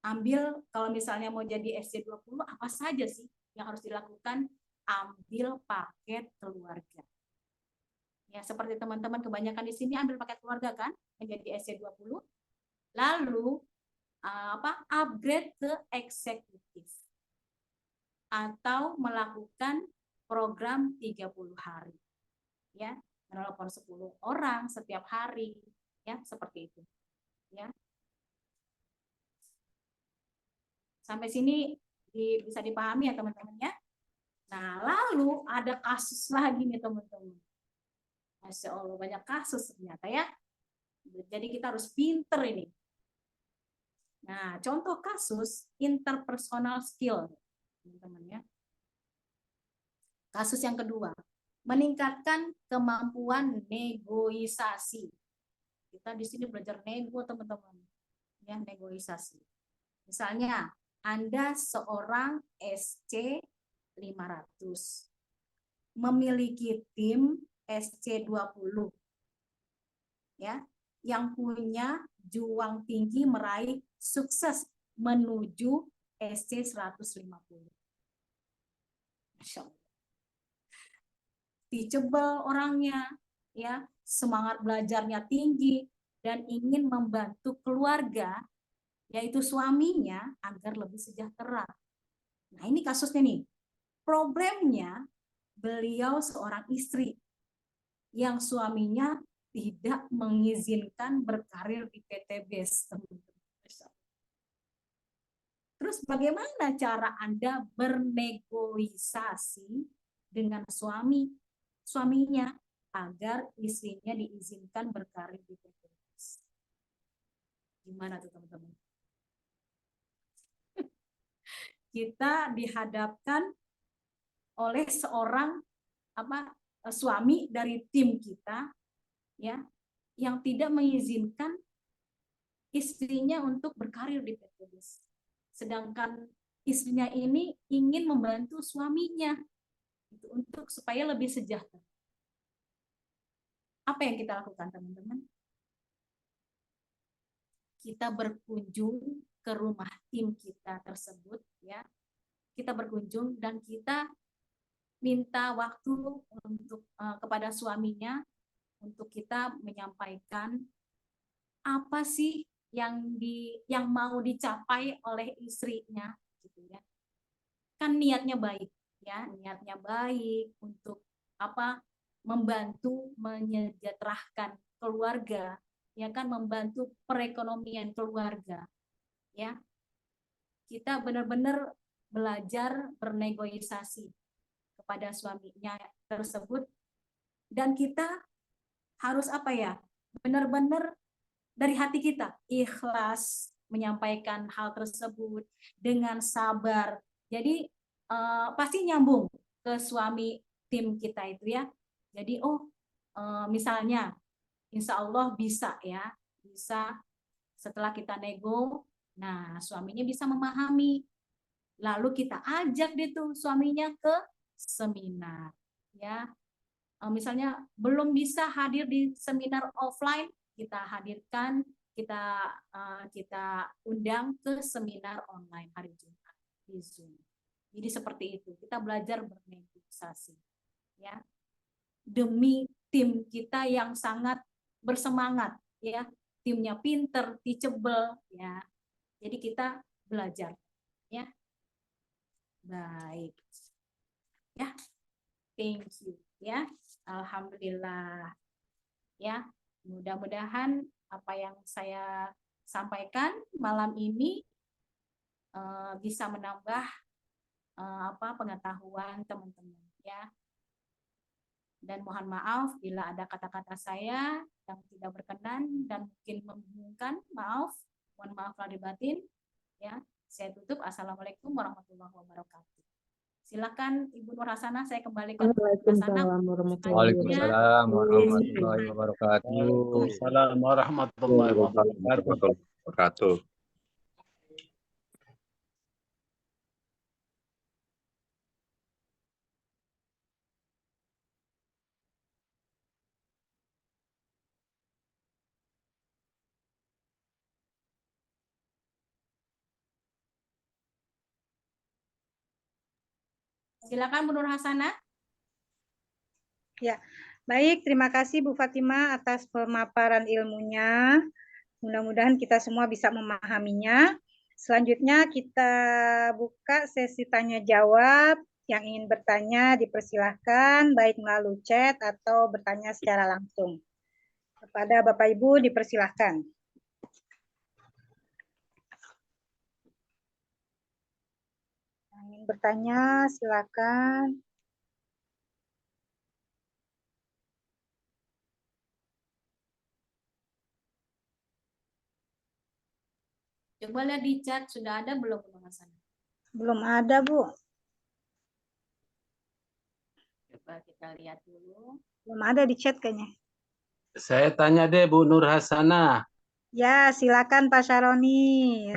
ambil, kalau misalnya mau jadi SC20, apa saja sih yang harus dilakukan? Ambil paket keluarga. Ya, seperti teman-teman kebanyakan di sini ambil paket keluarga kan, menjadi SC20. Lalu upgrade ke eksekutif atau melakukan program 30 hari. Ya, menelepon 10 orang setiap hari, ya, seperti itu. Ya. Sampai sini bisa dipahami ya teman-teman ya. Nah, lalu ada kasus lagi nih teman-teman. Masya Allah, banyak kasus ternyata ya. Jadi kita harus pinter ini. Nah, contoh kasus interpersonal skill, teman-teman ya. Kasus yang kedua, meningkatkan kemampuan negosiasi. Kita di sini belajar nego, teman-teman. Ya, negosiasi. Misalnya, Anda seorang SC 500, memiliki tim SC20, ya, yang punya juang tinggi meraih sukses menuju SC 150. Masya Allah. Teachable orangnya, ya, semangat belajarnya tinggi dan ingin membantu keluarga, yaitu suaminya, agar lebih sejahtera. Nah, ini kasusnya nih. Problemnya, beliau seorang istri yang suaminya tidak mengizinkan berkarir di PT BES. Terus bagaimana cara Anda bernegosiasi dengan suaminya agar istrinya diizinkan berkarir di PT BES? Gimana tuh teman-teman? Kita dihadapkan oleh seorang suami dari tim kita, ya, yang tidak mengizinkan istrinya untuk berkarir di PT BES. Sedangkan istrinya ini ingin membantu suaminya untuk supaya lebih sejahtera. Apa yang kita lakukan, teman-teman? Kita berkunjung ke rumah tim kita tersebut, ya. Kita berkunjung dan kita minta waktu untuk kepada suaminya untuk kita menyampaikan apa sih yang mau dicapai oleh istrinya, gitu ya. Kan niatnya baik, ya, niatnya baik untuk membantu menyejahterakan keluarga, ya kan, membantu perekonomian keluarga, ya. Kita benar-benar belajar bernegosiasi kepada suaminya tersebut, dan kita harus benar-benar dari hati kita ikhlas menyampaikan hal tersebut dengan sabar. Jadi pasti nyambung ke suami tim kita itu ya. Jadi misalnya insya Allah bisa ya, bisa setelah kita nego, Nah, suaminya bisa memahami. Lalu kita ajak deh tuh suaminya ke seminar, ya. Misalnya belum bisa hadir di seminar offline, kita hadirkan, kita undang ke seminar online hari Jumat di Zoom. Jadi seperti itu, kita belajar bernegosiasi, ya, demi tim kita yang sangat bersemangat, ya, timnya pinter, teachable, ya. Jadi kita belajar, ya. Baik, ya, thank you, ya. Alhamdulillah, ya. Mudah-mudahan apa yang saya sampaikan malam ini bisa menambah pengetahuan teman-teman, ya. Dan mohon maaf bila ada kata-kata saya yang tidak berkenan dan mungkin membingungkan, maaf, mohon maaf lahir batin, ya. Saya tutup. Assalamualaikum warahmatullahi wabarakatuh. Silakan Ibu Nur Hasanah, saya kembalikan ke Nur Hasanah. Waalaikumsalam warahmatullahi Waalaikumsalam wabarakatuh. warahmatullahi wabarakatuh. Waalaikumsalam warahmatullahi wabarakatuh. Silakan Bu Nur Hasanah. Ya, baik. Terima kasih Bu Fatima atas pemaparan ilmunya. Mudah-mudahan kita semua bisa memahaminya. Selanjutnya kita buka sesi tanya jawab. Yang ingin bertanya dipersilahkan baik melalui chat atau bertanya secara langsung. Kepada Bapak Ibu dipersilahkan. Yang ingin bertanya silakan. Coba lihat di chat, sudah ada belum Bu Nur Hasanah? Belum ada, Bu. Coba kita lihat dulu. Belum ada di chat kayaknya. Saya tanya deh Bu Nur Hasanah. Ya, silakan Pak Syaroni.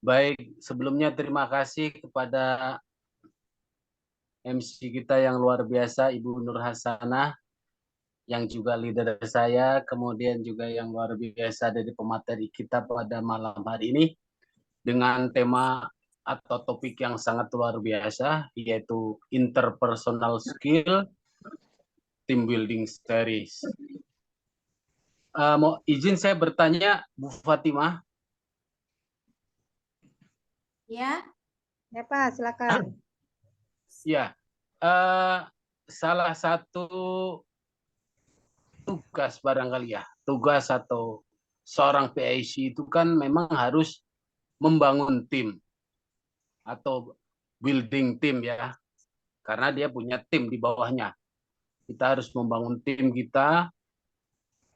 Baik, sebelumnya terima kasih kepada MC kita yang luar biasa, Ibu Nur Hasanah, yang juga leader saya, kemudian juga yang luar biasa dari pemateri kita pada malam hari ini, dengan tema atau topik yang sangat luar biasa, yaitu interpersonal skill, team building series. Mau izin saya bertanya, Bu Fatimah? Ya, Ya Pak, silakan. Ya, salah satu tugas barangkali ya, tugas atau seorang PIC itu kan memang harus membangun tim atau building tim ya, karena dia punya tim di bawahnya. Kita harus membangun tim kita,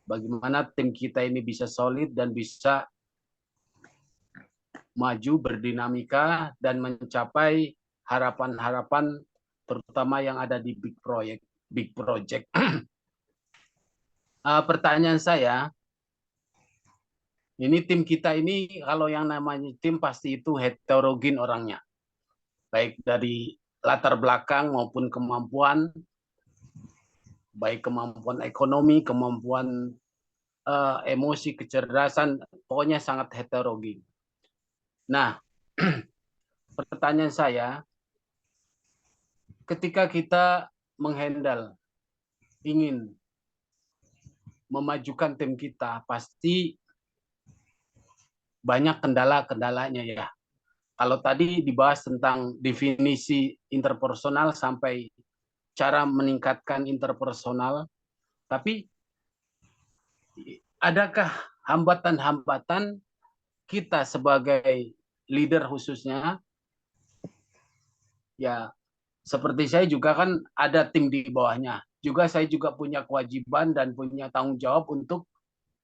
bagaimana tim kita ini bisa solid dan bisa maju, berdinamika, dan mencapai harapan-harapan terutama yang ada di big project. Pertanyaan saya, ini tim kita ini kalau yang namanya tim pasti itu heterogen orangnya, baik dari latar belakang maupun kemampuan, baik kemampuan ekonomi, kemampuan emosi, kecerdasan, pokoknya sangat heterogen. Nah, pertanyaan saya, ketika kita menghandle, ingin memajukan tim kita, pasti banyak kendala-kendalanya ya. Kalau tadi dibahas tentang definisi interpersonal sampai cara meningkatkan interpersonal, tapi adakah hambatan-hambatan kita sebagai leader khususnya? Ya, seperti saya juga kan ada tim di bawahnya. Juga saya juga punya kewajiban dan punya tanggung jawab untuk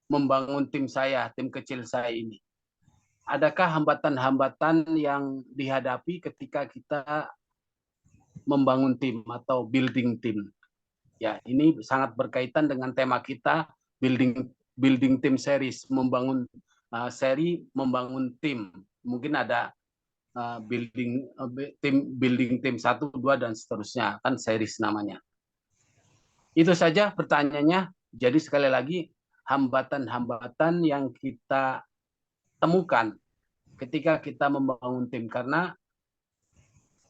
membangun tim saya, tim kecil saya ini. Adakah hambatan-hambatan yang dihadapi ketika kita membangun tim atau building tim? Ya, ini sangat berkaitan dengan tema kita building team series, membangun seri membangun tim. Mungkin ada building tim 1, 2 dan seterusnya, kan series namanya. Itu saja pertanyaannya. Jadi sekali lagi, hambatan-hambatan yang kita temukan ketika kita membangun tim, karena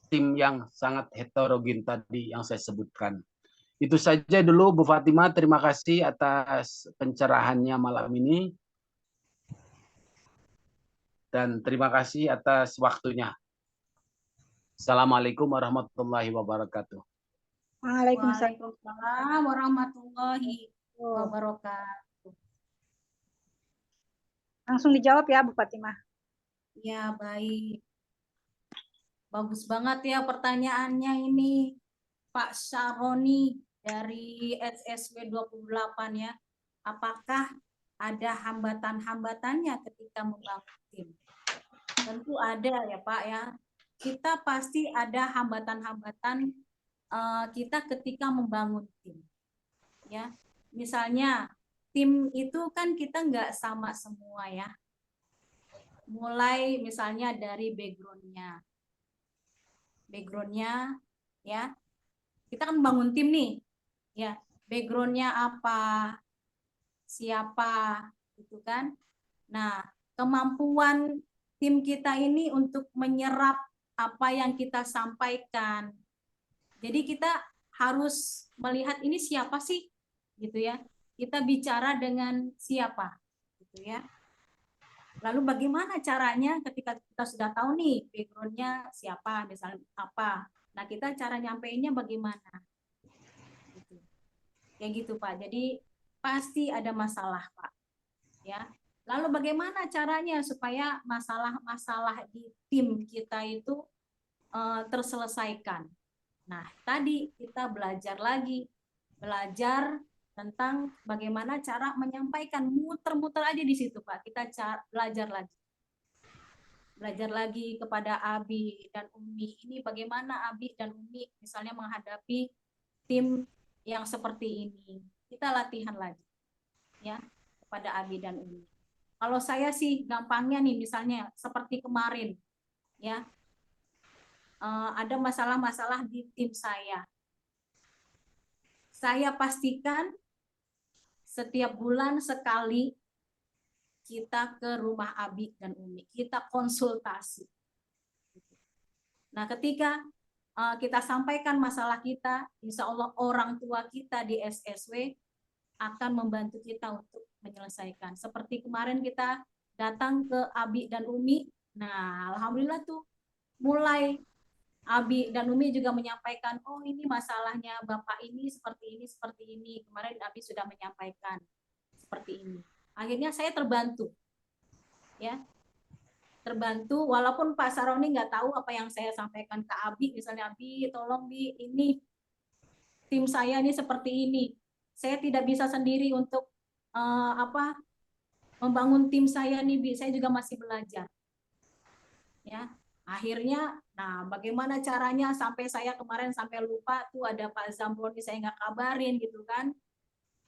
tim yang sangat heterogen tadi yang saya sebutkan. Itu saja dulu Bu Fatima, terima kasih atas pencerahannya malam ini. Dan terima kasih atas waktunya. Assalamualaikum warahmatullahi wabarakatuh. Waalaikumsalam. Waalaikumsalam warahmatullahi wabarakatuh. Langsung dijawab ya Bu Fatimah. Ya, baik. Bagus banget ya pertanyaannya ini, Pak Syaroni dari SSW 28 ya. Apakah ada hambatan-hambatannya ketika membangun tim? Tentu ada ya Pak ya. Kita pasti ada hambatan-hambatan kita ketika membangun tim. Ya, misalnya tim itu kan kita nggak sama semua ya. Mulai misalnya dari backgroundnya ya, kita kan bangun tim nih ya, backgroundnya apa, siapa gitu kan. Nah, kemampuan tim kita ini untuk menyerap apa yang kita sampaikan, jadi kita harus melihat ini siapa sih gitu ya, kita bicara dengan siapa gitu ya. Lalu bagaimana caranya ketika kita sudah tahu nih backgroundnya siapa, misalnya apa. Nah, kita cara nyampeinnya bagaimana? Gitu. Kayak gitu, Pak. Jadi pasti ada masalah, Pak. Ya. Lalu bagaimana caranya supaya masalah-masalah di tim kita itu terselesaikan? Nah, tadi kita belajar tentang bagaimana cara menyampaikan, muter-muter aja di situ Pak. Kita belajar lagi kepada Abi dan Umi. Ini bagaimana Abi dan Umi misalnya menghadapi tim yang seperti ini. Kita latihan lagi ya kepada Abi dan Umi. Kalau saya sih gampangnya nih, misalnya seperti kemarin ya, ada masalah-masalah di tim saya. Saya pastikan setiap bulan sekali kita ke rumah Abi dan Umi, kita konsultasi. Nah, ketika kita sampaikan masalah kita, insya Allah orang tua kita di SSW akan membantu kita untuk menyelesaikan. Seperti kemarin kita datang ke Abi dan Umi, nah alhamdulillah tuh mulai Abi dan Umi juga menyampaikan, oh ini masalahnya Bapak ini seperti ini. Kemarin Abi sudah menyampaikan seperti ini. Akhirnya saya terbantu. Ya. Terbantu walaupun Pak Saroni nggak tahu apa yang saya sampaikan ke Abi, misalnya Abi tolong Bi, ini tim saya ini seperti ini. Saya tidak bisa sendiri untuk membangun tim saya nih Bi, saya juga masih belajar. Ya. Akhirnya, nah bagaimana caranya sampai saya kemarin sampai lupa tuh ada Pak Zambroni saya nggak kabarin gitu kan.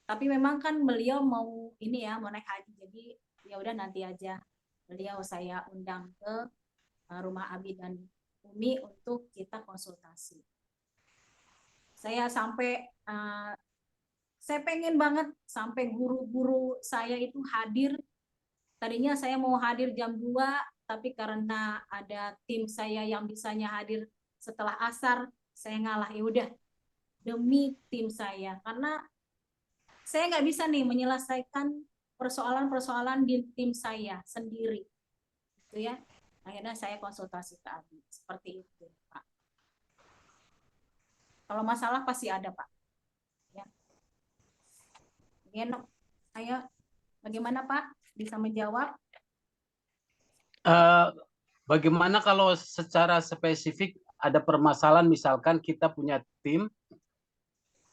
Tapi memang kan beliau mau ini ya, mau naik haji, jadi ya udah nanti aja beliau saya undang ke rumah Abi dan Umi untuk kita konsultasi. Saya pengen banget sampai guru-guru saya itu hadir. Tadinya saya mau hadir jam 2, tapi karena ada tim saya yang bisanya hadir setelah asar, saya ngalah, ya udah demi tim saya, karena saya nggak bisa nih menyelesaikan persoalan-persoalan di tim saya sendiri, gitu ya. Akhirnya saya konsultasi ke Abi, seperti itu, Pak. Kalau masalah pasti ada, Pak. Ya. Saya bagaimana Pak? Bisa menjawab? Bagaimana kalau secara spesifik ada permasalahan, misalkan kita punya tim,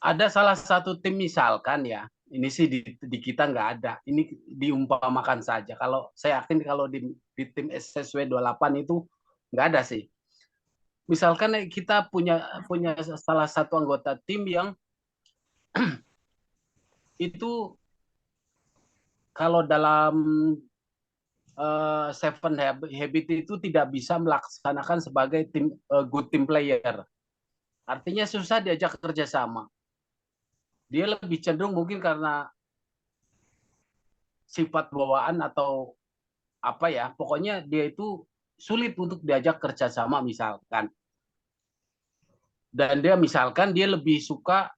ada salah satu tim misalkan ya, ini sih di kita nggak ada, ini diumpamakan saja. Kalau saya yakin kalau di tim SSW 28 itu nggak ada sih. Misalkan kita punya salah satu anggota tim yang itu kalau dalam Seven Habit itu tidak bisa melaksanakan sebagai good team player. Artinya susah diajak kerjasama. Dia lebih cenderung mungkin karena sifat bawaan atau apa ya, pokoknya dia itu sulit untuk diajak kerjasama misalkan. Dan dia misalkan dia lebih suka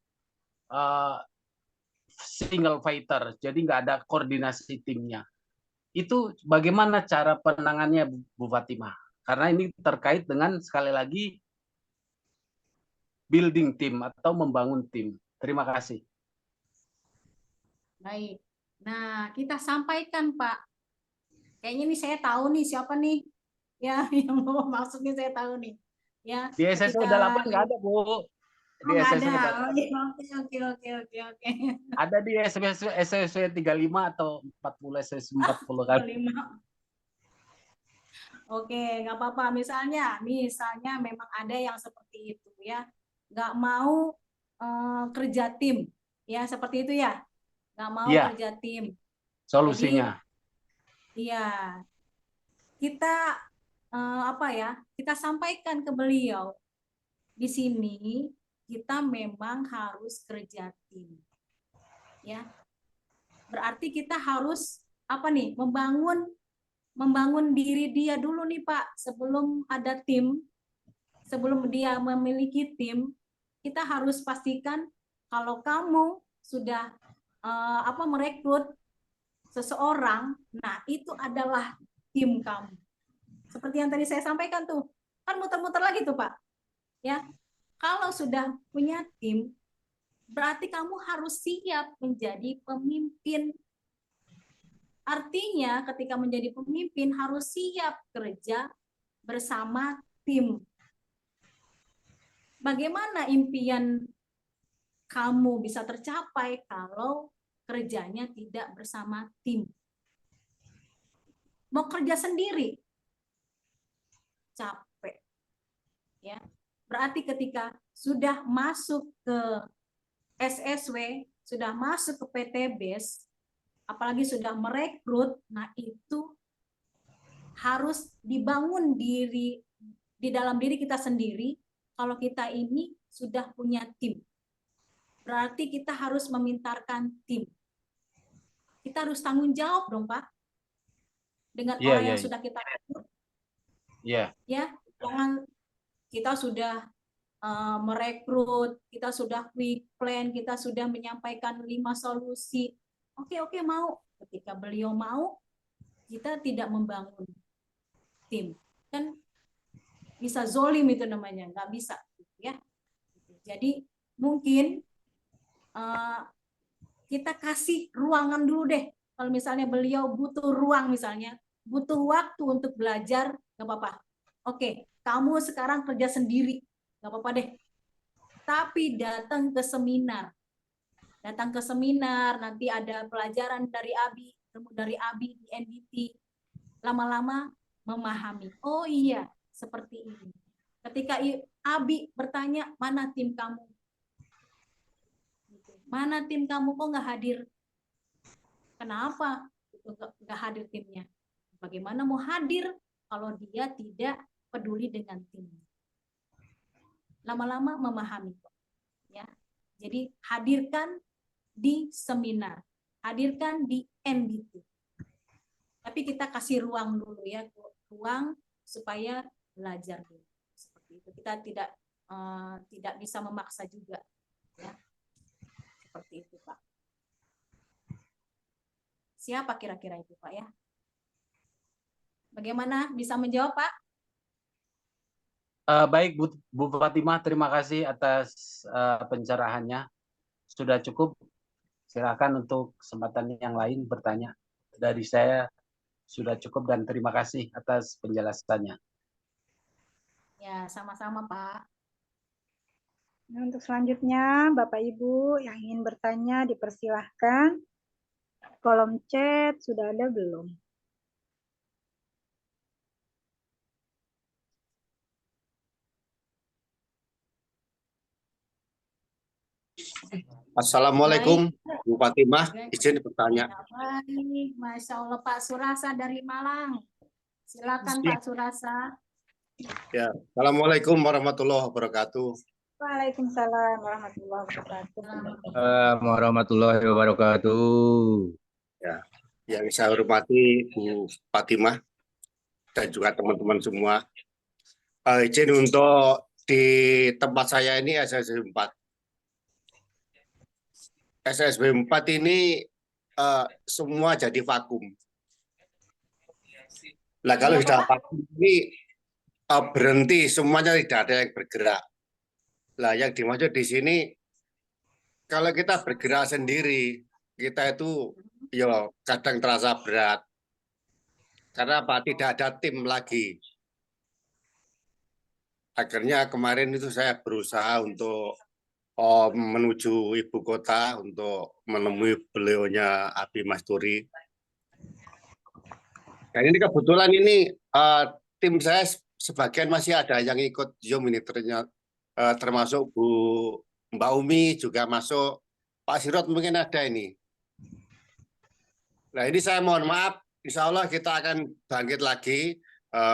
single fighter, jadi nggak ada koordinasi timnya. Itu bagaimana cara penangannya Bu Fatimah? Karena ini terkait dengan sekali lagi building tim atau membangun tim. Terima kasih. Baik. Nah, kita sampaikan Pak. Kayaknya nih saya tahu nih siapa nih. Ya, yang maksudnya saya tahu nih. Ya, Di SSW ketika 8 nggak ada, Bu. Di nggak ada. SSW 8. Oh, iya, oke. Ada di SSW 35 atau 40, SSW 40 kan. 25. Oke, nggak apa-apa. Misalnya memang ada yang seperti itu ya, nggak mau kerja tim, ya seperti itu ya, nggak mau Iya, kerja tim. solusinya. Jadi, iya, kita apa ya? Kita sampaikan ke beliau di sini kita memang harus kerja tim, ya. Berarti kita harus apa nih? Membangun diri dia dulu nih Pak, sebelum ada tim, sebelum dia memiliki tim, kita harus pastikan kalau kamu sudah merekrut seseorang, nah itu adalah tim kamu. Seperti yang tadi saya sampaikan tuh, kan muter-muter lagi tuh Pak. Ya, kalau sudah punya tim, berarti kamu harus siap menjadi pemimpin. Artinya ketika menjadi pemimpin harus siap kerja bersama tim. Bagaimana impian kamu bisa tercapai kalau kerjanya tidak bersama tim? Mau kerja sendiri, capek. Ya. Berarti ketika sudah masuk ke SSW, sudah masuk ke PTBes, apalagi sudah merekrut, nah itu harus dibangun di dalam diri kita sendiri. Kalau kita ini sudah punya tim, berarti kita harus memintarkan tim. Kita harus tanggung jawab dong Pak, dengan orang yang sudah kita rekrut. Iya. Ya, jangan kita sudah merekrut, kita sudah quick plan, kita sudah menyampaikan 5 solusi. Oke, mau. Ketika beliau mau, kita tidak membangun tim. Kan bisa zolim itu namanya, nggak bisa. Ya. Jadi mungkin kita kasih ruangan dulu deh. Kalau misalnya beliau butuh ruang misalnya, butuh waktu untuk belajar, nggak apa-apa. Oke, kamu sekarang kerja sendiri, nggak apa-apa deh. Tapi datang ke seminar. Datang ke seminar, nanti ada pelajaran dari ABI, ilmu dari ABI di NDT. Lama-lama memahami. Oh iya, seperti ini. Ketika ABI bertanya, mana tim kamu? Mana tim kamu kok nggak hadir? Kenapa nggak hadir timnya? Bagaimana mau hadir kalau dia tidak peduli dengan timnya? Lama-lama memahami, ya. Jadi hadirkan di seminar, hadirkan di NDT. Tapi kita kasih ruang dulu ya, ruang supaya belajar dulu. Seperti itu. Kita tidak bisa memaksa juga, ya. Seperti itu, Pak. Siapa kira-kira itu, Pak, ya? Bagaimana, bisa menjawab, Pak? Baik, Bu Fatimah, terima kasih atas pencerahannya. Sudah cukup. Silakan untuk kesempatan yang lain bertanya. Dari saya sudah cukup dan terima kasih atas penjelasannya. Ya, sama-sama, Pak. Nah, untuk selanjutnya, Bapak Ibu yang ingin bertanya dipersilahkan. Kolom chat sudah ada belum? Assalamualaikum, Bu Fatimah. Baik. Izin bertanya. Ya, baik, Masya Allah Pak Surasa dari Malang. Silakan Pak Surasa. Ya, Assalamualaikum warahmatullahi wabarakatuh. Waalaikumsalam warahmatullahi wabarakatuh. Warahmatullahi wabarakatuh. Ya, yang saya hormati Bu Fatimah dan juga teman-teman semua. Izin untuk di tempat saya ini SSB 4. SSB 4 ini semua jadi vakum. Nah, kalau sudah vakum ini berhenti, semuanya tidak ada yang bergerak. Nah, yang dimaksud di sini, kalau kita bergerak sendiri, kita itu ya kadang terasa berat. Karena apa? Tidak ada tim lagi. Akhirnya kemarin itu saya berusaha untuk menuju ibu kota untuk menemui beliaunya Abi Masturi. Dan ini kebetulan ini tim saya sebagian masih ada yang ikut Zoom ini, termasuk Mbak Umi juga masuk, Pak Sirot mungkin ada ini. Nah ini saya mohon maaf, insya Allah kita akan bangkit lagi,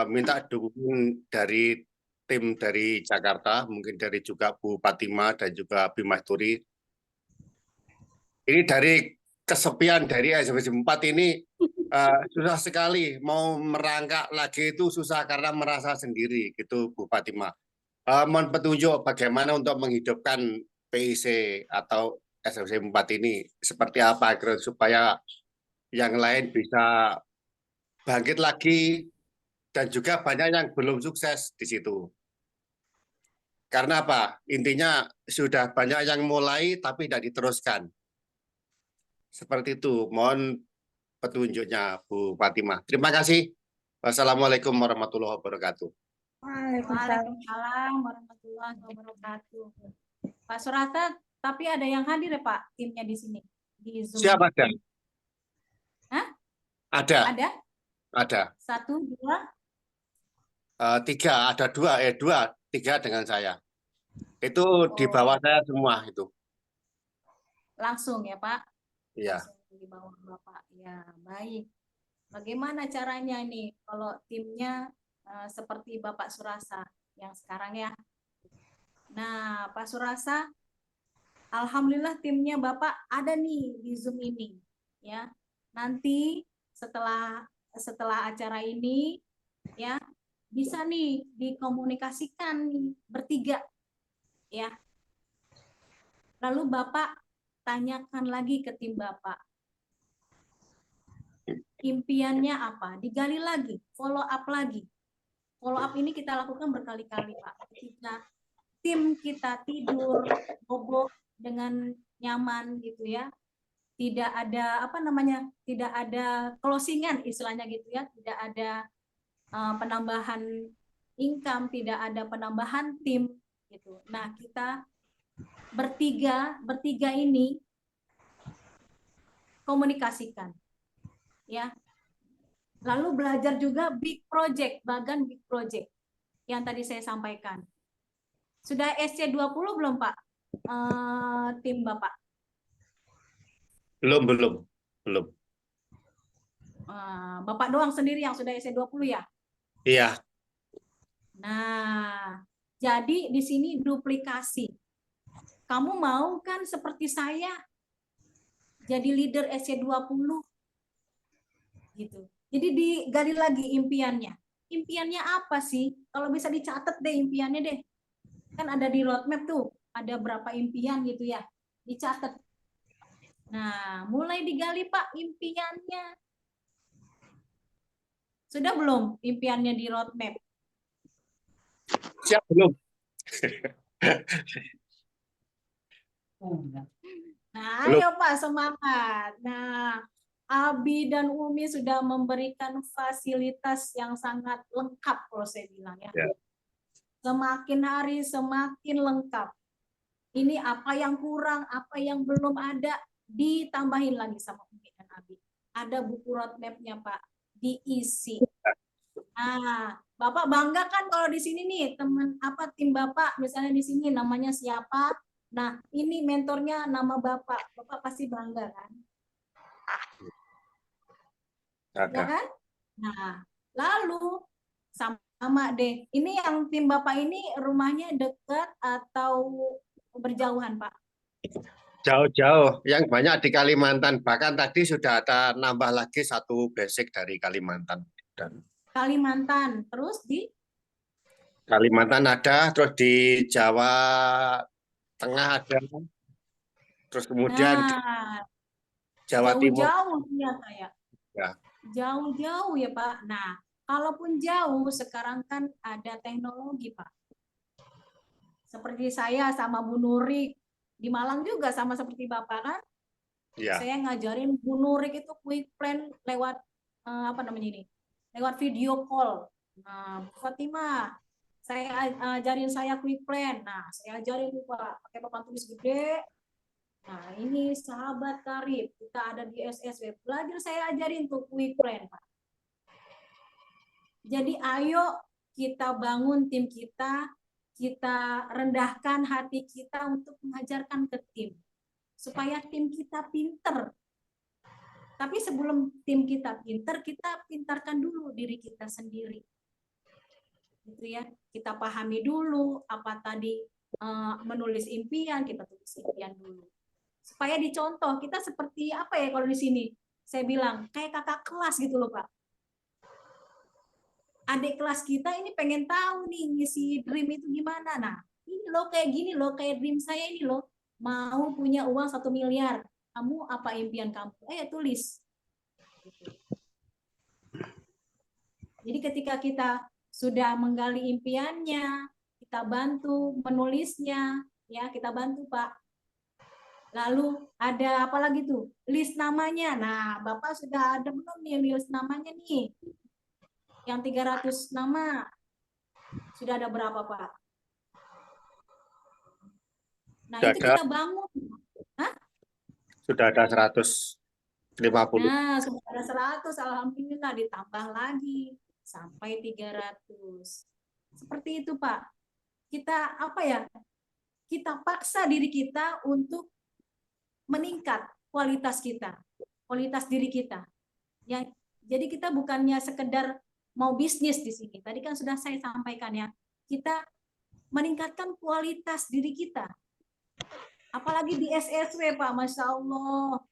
minta dukungan dari tim dari Jakarta, mungkin dari juga Bu Fatimah dan juga Abi Masturi. Ini dari kesepian dari SSB 4 ini susah sekali, mau merangkak lagi itu susah karena merasa sendiri gitu Bu Fatimah. Mohon petunjuk bagaimana untuk menghidupkan PIC atau SSB 4 ini seperti apa supaya yang lain bisa bangkit lagi dan juga banyak yang belum sukses di situ. Karena apa? Intinya sudah banyak yang mulai tapi tidak diteruskan. Seperti itu. Mohon petunjuknya Bu Fatimah. Terima kasih. Wassalamualaikum warahmatullahi wabarakatuh. Waalaikumsalam warahmatullahi wabarakatuh. Pak Surata, tapi ada yang hadir ya Pak timnya di sini di Zoom. Siapa ada? Hah? Ada. Ada? Ada. 1, 2. 3, ada 2, 3 dengan saya. Itu di bawah saya semua itu. Langsung ya Pak? Iya. Langsung di bawah Bapak. Ya, baik. Bagaimana caranya nih kalau timnya seperti Bapak Surasa yang sekarang ya? Nah, Pak Surasa, alhamdulillah timnya Bapak ada nih di Zoom ini, ya. Nanti setelah acara ini, ya, bisa nih dikomunikasikan nih bertiga, ya. Lalu Bapak tanyakan lagi ke tim Bapak, impiannya apa? Digali lagi, follow up lagi. Follow up ini kita lakukan berkali-kali, Pak. Ketika tim kita tidur, bobok dengan nyaman gitu ya. Tidak ada tidak ada closingan istilahnya gitu ya. Tidak ada penambahan income, tidak ada penambahan tim gitu. Nah, kita bertiga ini komunikasikan. Ya. Lalu belajar juga big project, bagan big project yang tadi saya sampaikan. Sudah SC20 belum Pak? Tim Bapak? Belum. Bapak doang sendiri yang sudah SC20 ya? Iya. Nah, jadi di sini duplikasi. Kamu mau kan seperti saya jadi leader SC20? Gitu. Jadi digali lagi impiannya. Impiannya apa sih? Kalau bisa dicatat deh impiannya deh. Kan ada di roadmap tuh, ada berapa impian gitu ya. Dicatat. Nah, mulai digali Pak impiannya. Sudah belum impiannya di roadmap? Siap belum? Nah, ayo Pak semangat. Nah, Abi dan Umi sudah memberikan fasilitas yang sangat lengkap kalau saya bilang ya. Semakin hari semakin lengkap. Ini apa yang kurang, apa yang belum ada, ditambahin lagi sama Umi dan Abi. Ada buku roadmap-nya Pak, diisi. Nah, Bapak bangga kan kalau di sini nih tim Bapak misalnya di sini namanya siapa, Nah, ini mentornya nama Bapak. Bapak pasti bangga kan? Ya Ada. kan? Nah, lalu sama deh. Ini yang tim Bapak ini rumahnya dekat atau berjauhan, Pak? Jauh-jauh, yang banyak di Kalimantan. Bahkan tadi sudah ada nambah lagi satu basic dari Kalimantan. Dan Kalimantan, terus di Kalimantan ada, terus di Jawa Tengah ada, terus kemudian di nah, Jawa Timur jauh-jauh ternyata ya. ya. Jauh-jauh ya, Pak. Nah, kalaupun jauh sekarang kan ada teknologi, Pak. Seperti saya sama Bu Nurik di Malang juga sama seperti Bapak kan. Ya. Saya ngajarin Bu Nurik itu quick plan lewat apa namanya ini? Lewat video call. Nah, Bu Fatimah, saya ajarin saya quick plan. Nah, saya ajarin Pak pakai papan tulis gede. Nah, ini sahabat karib, kita ada di SSW. Belajar saya ajarin tuh quick plan, Pak. Jadi ayo kita bangun tim kita rendahkan hati kita untuk mengajarkan ke tim. Supaya tim kita pinter. Tapi sebelum tim kita pinter, kita pintarkan dulu diri kita sendiri. Gitu ya. Kita pahami dulu apa tadi menulis impian, kita tulis impian dulu. Supaya dicontoh, kita seperti apa ya kalau di sini? Saya bilang, kayak kakak kelas gitu loh, Pak. Adik kelas kita ini pengen tahu nih ngisi dream itu gimana. Nah, ini loh kayak gini loh, kayak dream saya ini loh. Mau punya uang 1 miliar. Kamu apa impian kamu? Ayo tulis. Jadi ketika kita sudah menggali impiannya, kita bantu menulisnya, ya kita bantu Pak. Lalu ada apa lagi tuh? List namanya. Nah, Bapak sudah ada belum nih list namanya nih? Yang 300 nama. Sudah ada berapa, Pak? Nah, Sudah itu ada. kita bangun. Hah? Sudah ada 150. Nah, sudah ada 100, alhamdulillah ditambah lagi sampai 300. Seperti itu, Pak. Kita apa ya? Kita paksa diri kita untuk meningkat kualitas kita, kualitas diri kita. Ya, jadi kita bukannya sekedar mau bisnis di sini. Tadi kan sudah saya sampaikan ya. Kita meningkatkan kualitas diri kita. Apalagi di SSW, Pak, Masya Allah.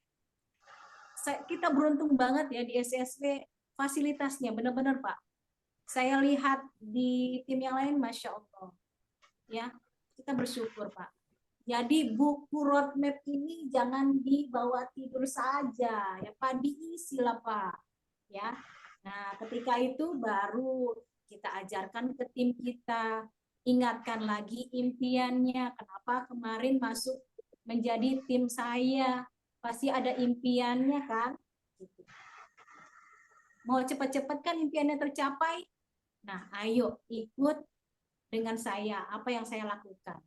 Kita beruntung banget ya di SSW fasilitasnya, benar-benar, Pak. Saya lihat di tim yang lain, Masya Allah. Ya, kita bersyukur, Pak. Jadi buku roadmap ini jangan dibawa tidur saja, ya Pak, diisi lah Pak. Ya, nah ketika itu baru kita ajarkan ke tim kita, ingatkan lagi impiannya. Kenapa kemarin masuk menjadi tim saya? Pasti ada impiannya kan? Gitu. Mau cepat-cepat kan impiannya tercapai? Nah, ayo ikut dengan saya. Apa yang saya lakukan?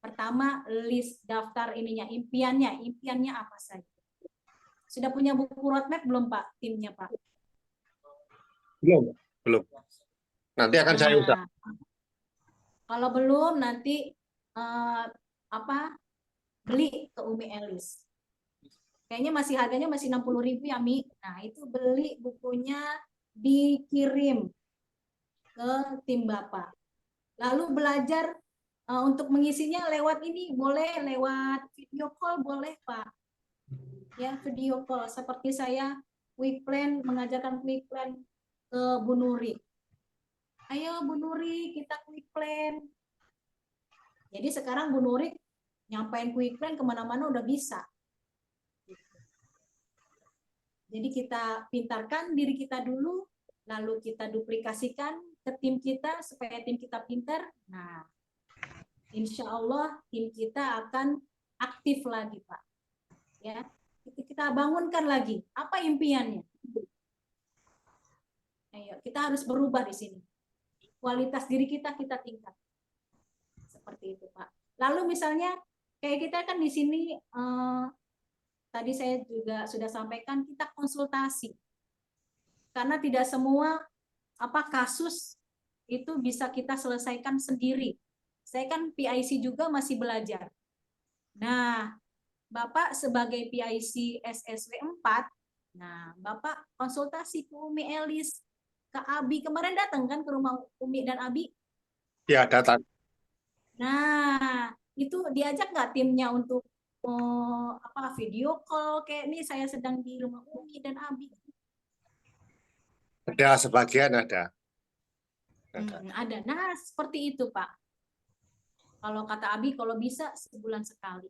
Pertama, list daftar ininya, impiannya apa saja. Sudah punya buku roadmap belum Pak, timnya Pak? Belum. Nanti akan saya usahakan. Kalau belum, nanti beli ke Umi Elis. Kayaknya harganya masih 60.000 ya Mi. Nah itu beli bukunya, dikirim ke tim Bapak. Lalu belajar untuk mengisinya lewat ini, boleh lewat video call, boleh Pak. Ya, video call. Seperti saya quick plan, mengajarkan quick plan ke Bu Nuri. Ayo Bu Nuri, kita quick plan. Jadi sekarang Bu Nuri nyampain quick plan kemana-mana udah bisa. Jadi kita pintarkan diri kita dulu, lalu kita duplikasikan ke tim kita supaya tim kita pintar. Nah, insya Allah tim kita akan aktif lagi, Pak. Ya, kita bangunkan lagi. Apa impiannya? Ayo, kita harus berubah di sini. Kualitas diri kita tingkat. Seperti itu, Pak. Lalu misalnya kayak kita kan di sini tadi saya juga sudah sampaikan kita konsultasi. Karena tidak semua kasus itu bisa kita selesaikan sendiri. Saya kan PIC juga masih belajar. Nah, Bapak sebagai PIC SSW 4, nah Bapak konsultasi ke Umi Elis, ke Abi. Kemarin datang kan ke rumah Umi dan Abi? Ya, datang. Nah, itu diajak nggak timnya untuk video call kayak ini saya sedang di rumah Umi dan Abi? Ada sebagian ada. Ada. Nah, seperti itu, Pak. Kalau kata Abi, kalau bisa sebulan sekali.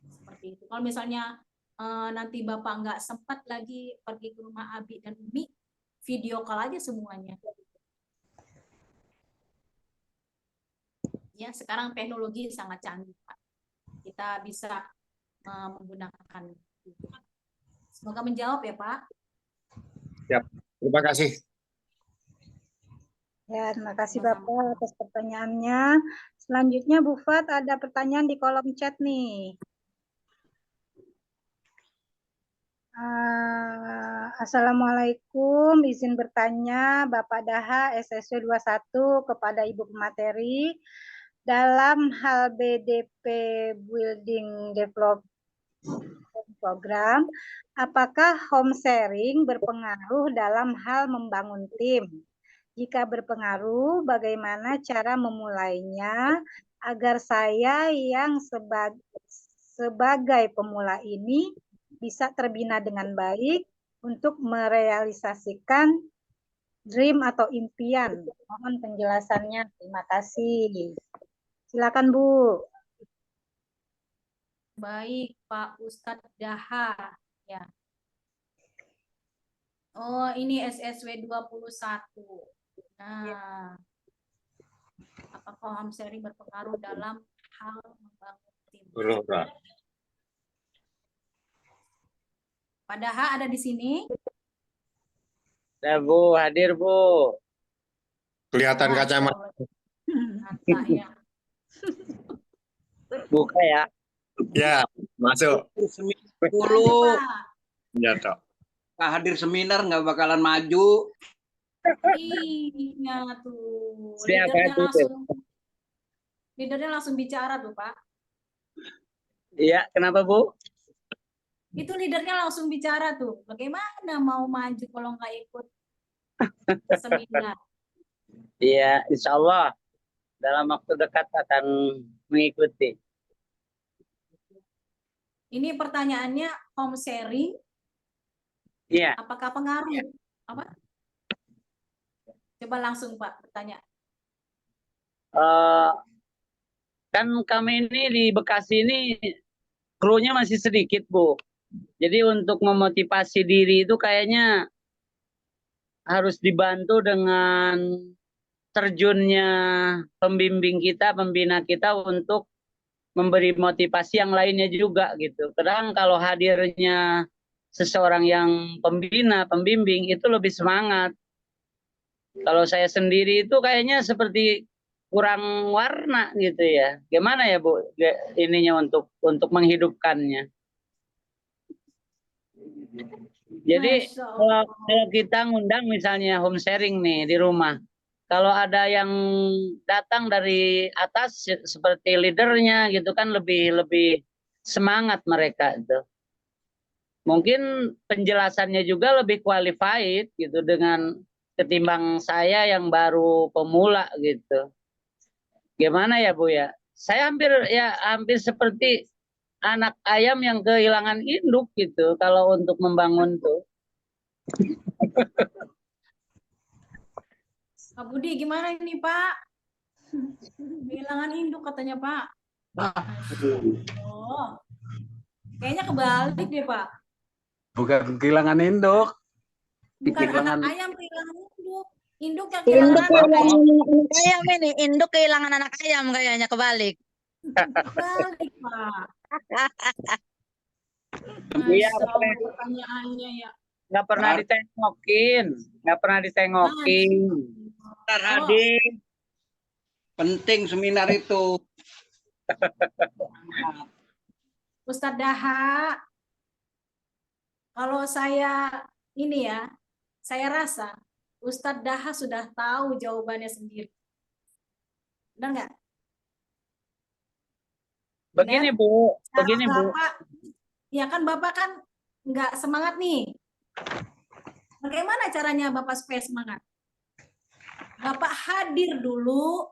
Seperti itu. Kalau misalnya nanti Bapak nggak sempat lagi pergi ke rumah Abi dan Umi, video call aja semuanya. Ya, sekarang teknologi sangat canggih, Pak. Kita bisa menggunakan itu. Semoga menjawab ya, Pak. Siap. Terima kasih. Ya, terima kasih Sama-sama. Bapak atas pertanyaannya. Selanjutnya Bu Fat ada pertanyaan di kolom chat nih. Assalamualaikum, izin bertanya Bapak Daha SSW 21 kepada Ibu Pemateri. Dalam hal BDP Building Development Program, apakah home sharing berpengaruh dalam hal membangun tim? Jika berpengaruh, bagaimana cara memulainya agar saya yang sebagai pemula ini bisa terbina dengan baik untuk merealisasikan dream atau impian. Mohon penjelasannya. Terima kasih. Silakan Bu. Baik, Pak Ustadz Daha. Ya. Oh, ini SSW 21. Nah, apakah home sharing berpengaruh dalam hal membangun tim? Pak Daha ada di sini? Nah, Bu, hadir Bu. Kelihatan Masya kacamata. Allah. Mata ya. Buka ya. Ya, masuk. Lanjut, 10 Pak. Ya, Dok. nggak hadir seminar nggak bakalan maju. Iya tuh. Siap, Leadernya hadir. langsung bicara tuh, Pak. Iya, kenapa Bu? Itu leadernya langsung bicara tuh. Bagaimana mau maju kalau nggak ikut seminar? Iya, insya Allah dalam waktu dekat akan mengikuti. Ini pertanyaannya home sharing. Iya, Apakah pengaruh? Apa? Coba langsung Pak bertanya. kan kami ini di Bekasi ini krunya masih sedikit Bu. Jadi untuk memotivasi diri itu kayaknya harus dibantu dengan terjunnya pembimbing kita, pembina kita untuk memberi motivasi yang lainnya juga gitu. Kadang kalau hadirnya seseorang yang pembina, pembimbing itu lebih semangat. Kalau saya sendiri itu kayaknya seperti kurang warna gitu ya. Gimana ya Bu ininya untuk menghidupkannya. Jadi Masya Allah. kalau kita ngundang misalnya home sharing nih di rumah. Kalau ada yang datang dari atas seperti leadernya gitu kan lebih semangat mereka itu. Mungkin penjelasannya juga lebih qualified gitu dengan ketimbang saya yang baru pemula gitu. Gimana ya Bu ya? Saya hampir seperti anak ayam yang kehilangan induk gitu kalau untuk membangun tuh. Pak Budi gimana ini Pak? Kehilangan induk katanya Pak. Oh, kayaknya kebalik deh Pak. Bukan kehilangan induk. Bukan Kehilangan anak ayam kehilangan induk. Induk yang kehilangan Induk anak. kehilangan anak ayam ini, induk kehilangan anak ayam kayaknya kebalik. Kebalik Pak. Iya, Masya Allah pertanyaannya ya. nggak pernah ditengokin, nggak pernah ditengokin. Seminar hadir. Penting seminar itu. Ustadz Daha, kalau saya ini ya, saya rasa Ustadz Daha sudah tahu jawabannya sendiri. Benar nggak? Begini Bu, Cara begini Bu. Bapak, ya kan Bapak kan nggak semangat nih. Bagaimana caranya Bapak supaya semangat? Bapak hadir dulu,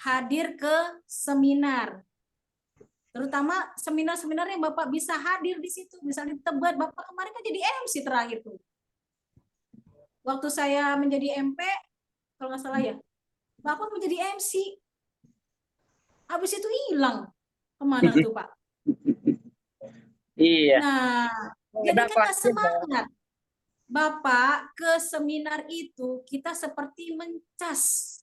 hadir ke seminar. Terutama seminar-seminar yang Bapak bisa hadir di situ. Misalnya di Tebet, Bapak kemarin kan jadi MC terakhir tuh. Waktu saya menjadi MP, kalau nggak salah ya, Bapak menjadi MC. Habis itu hilang. Kemana tuh Pak? Iya. Nah, jadi Udah kan nggak pasti, semangat. Bapak ke seminar itu kita seperti mencas.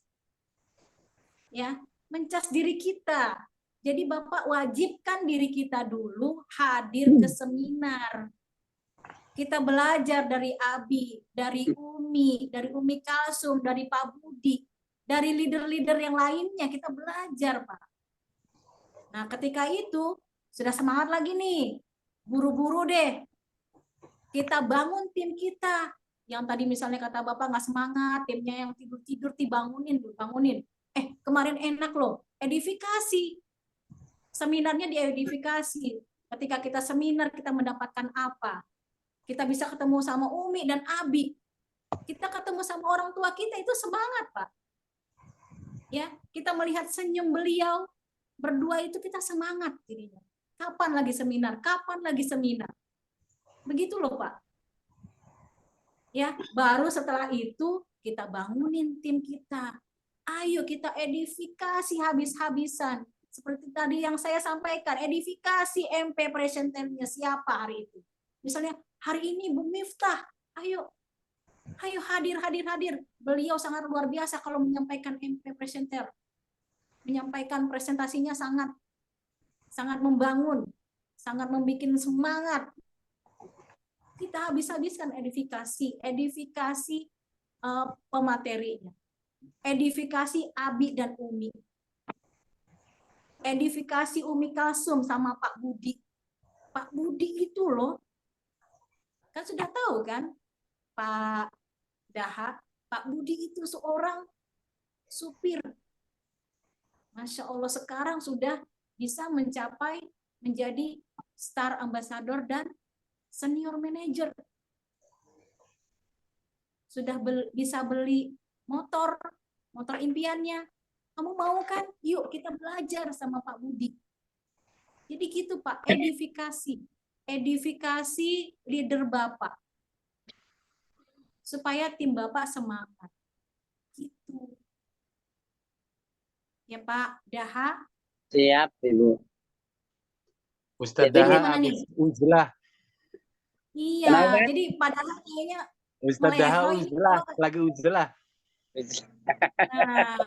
Ya, mencas diri kita. Jadi Bapak wajibkan diri kita dulu hadir ke seminar. Kita belajar dari Abi, dari Umi Kalsum, dari Pak Budi, dari leader-leader yang lainnya kita belajar, Pak. Nah, ketika itu sudah semangat lagi nih. Buru-buru deh. Kita bangun tim kita. Yang tadi misalnya kata Bapak nggak semangat, timnya yang tidur-tidur dibangunin, bangunin. Kemarin enak loh, edifikasi. Seminarnya diedifikasi. Ketika kita seminar, kita mendapatkan apa? Kita bisa ketemu sama Umi dan Abi. Kita ketemu sama orang tua kita, itu semangat, Pak. Ya, kita melihat senyum beliau, berdua itu kita semangat dirinya. Kapan lagi seminar? Kapan lagi seminar? Begitu loh, Pak. Ya, baru setelah itu kita bangunin tim kita. Ayo kita edifikasi habis-habisan. Seperti tadi yang saya sampaikan, edifikasi MP presenternya siapa hari itu. Misalnya hari ini Bu Miftah, ayo hadir. Beliau sangat luar biasa kalau menyampaikan MP presenter. Menyampaikan presentasinya sangat membangun, sangat membuat semangat. Kita habis-habiskan edifikasi pematerinya. Edifikasi Abi dan Umi. Edifikasi Umi Kalsum sama Pak Budi. Pak Budi itu loh, kan sudah tahu kan, Pak Daha, Pak Budi itu seorang supir. Masya Allah, sekarang sudah bisa mencapai menjadi star ambassador dan senior manager. Sudah bisa beli motor impiannya. Kamu mau kan? Yuk kita belajar sama Pak Budi. Jadi gitu Pak, edifikasi leader Bapak. Supaya tim Bapak semangat. Gitu. Ya Pak Daha. Siap, Ibu. Ustadz Jadi Daha gimana nih? habis uzlah. Iya, Kenapa? jadi padahal kayaknya Ustadz Daha melehoi. uzlah, lagi uzlah. Nah,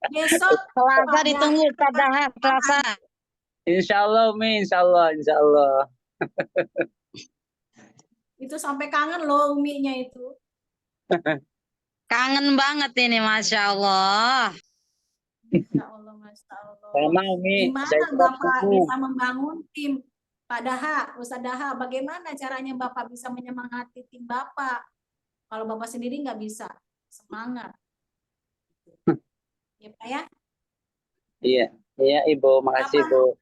besok Selasa Pak ditunggu Ustaz Daha, Selasa. Insya Allah, Umi, insya Allah. itu sampai kangen loh Umi-nya itu. Kangen banget ini, Masya Allah. Masya Allah, Masya Allah. Sama Umi. Gimana Bapak bisa membangun tim? Pak Daha, Ustadz Daha, bagaimana caranya Bapak bisa menyemangati tim Bapak? Kalau Bapak sendiri nggak bisa semangat. Ya Pak ya? Iya Ibu, makasih Bu.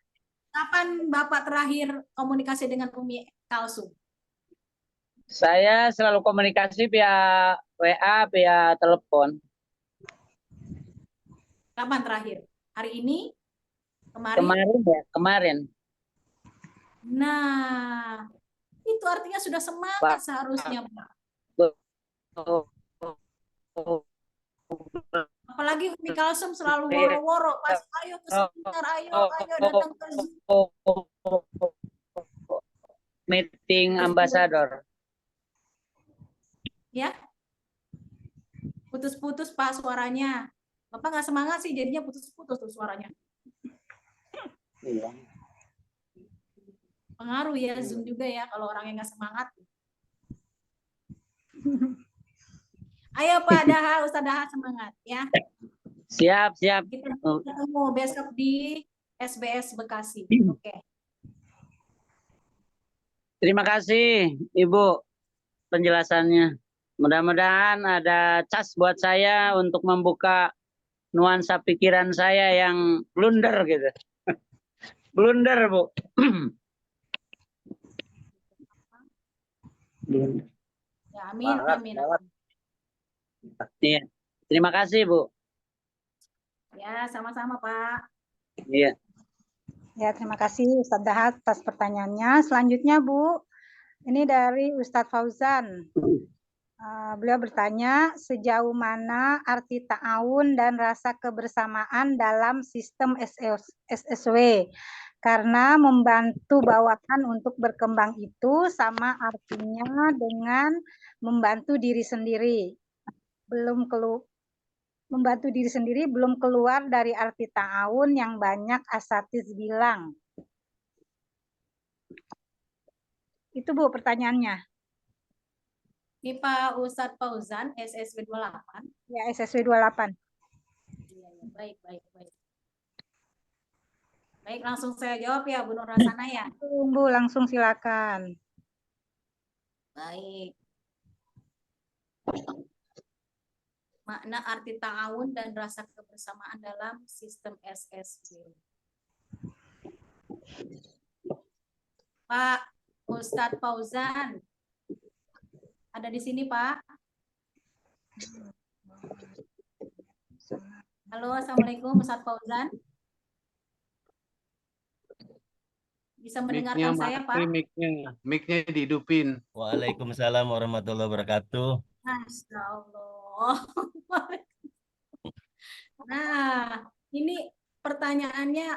Kapan Bapak terakhir komunikasi dengan Umi Kalsum? Saya selalu komunikasi via WA, via telepon. Kapan terakhir? Hari ini? Kemarin. Nah, itu artinya sudah semangat seharusnya Pak. Apalagi Umi Kalsum selalu woro-woro, pas ayo ke seminar, ayo datang ke Zoom. Meeting ambasador. Ya, putus-putus Pak suaranya. Bapak nggak semangat sih, jadinya putus-putus tuh suaranya. Iya. Pengaruh ya Zoom juga ya kalau orang yang nggak semangat. Ayo Pak Daha, Ustadz Daha semangat ya. Siap. Kita ketemu besok di SBS Bekasi. Oke. Terima kasih Ibu penjelasannya. Mudah-mudahan ada cas buat saya untuk membuka nuansa pikiran saya yang blunder gitu. Blunder, Bu. Ya, amin, amin. Iya. Terima kasih, Bu. Ya, sama-sama, Pak. Iya. Ya, terima kasih Ustadz Dahat atas pertanyaannya. Selanjutnya, Bu, ini dari Ustadz Fauzan. Beliau bertanya, sejauh mana arti ta'awun dan rasa kebersamaan dalam sistem SSW? Karena membantu bawahan untuk berkembang itu sama artinya dengan membantu diri sendiri. Membantu diri sendiri belum keluar dari arti ta'awun yang banyak asatiz bilang. Itu Bu pertanyaannya. Ini Pak Ustadz Fauzan, SSW 28. Ya, SSW 28. Iya, ya. Baik. Baik, langsung saya jawab ya, Bu Nur Hasana ya. Bu, langsung silakan. Baik. Makna arti ta'awun dan rasa kebersamaan dalam sistem SSW. Pak Ustadz Fauzan, ada di sini, Pak? Halo, Assalamualaikum, Ustadz Fauzan. Bisa mendengarkan saya, Pak? Mic-nya dihidupin. Waalaikumsalam warahmatullahi wabarakatuh. Masya Allah. Nah, ini pertanyaannya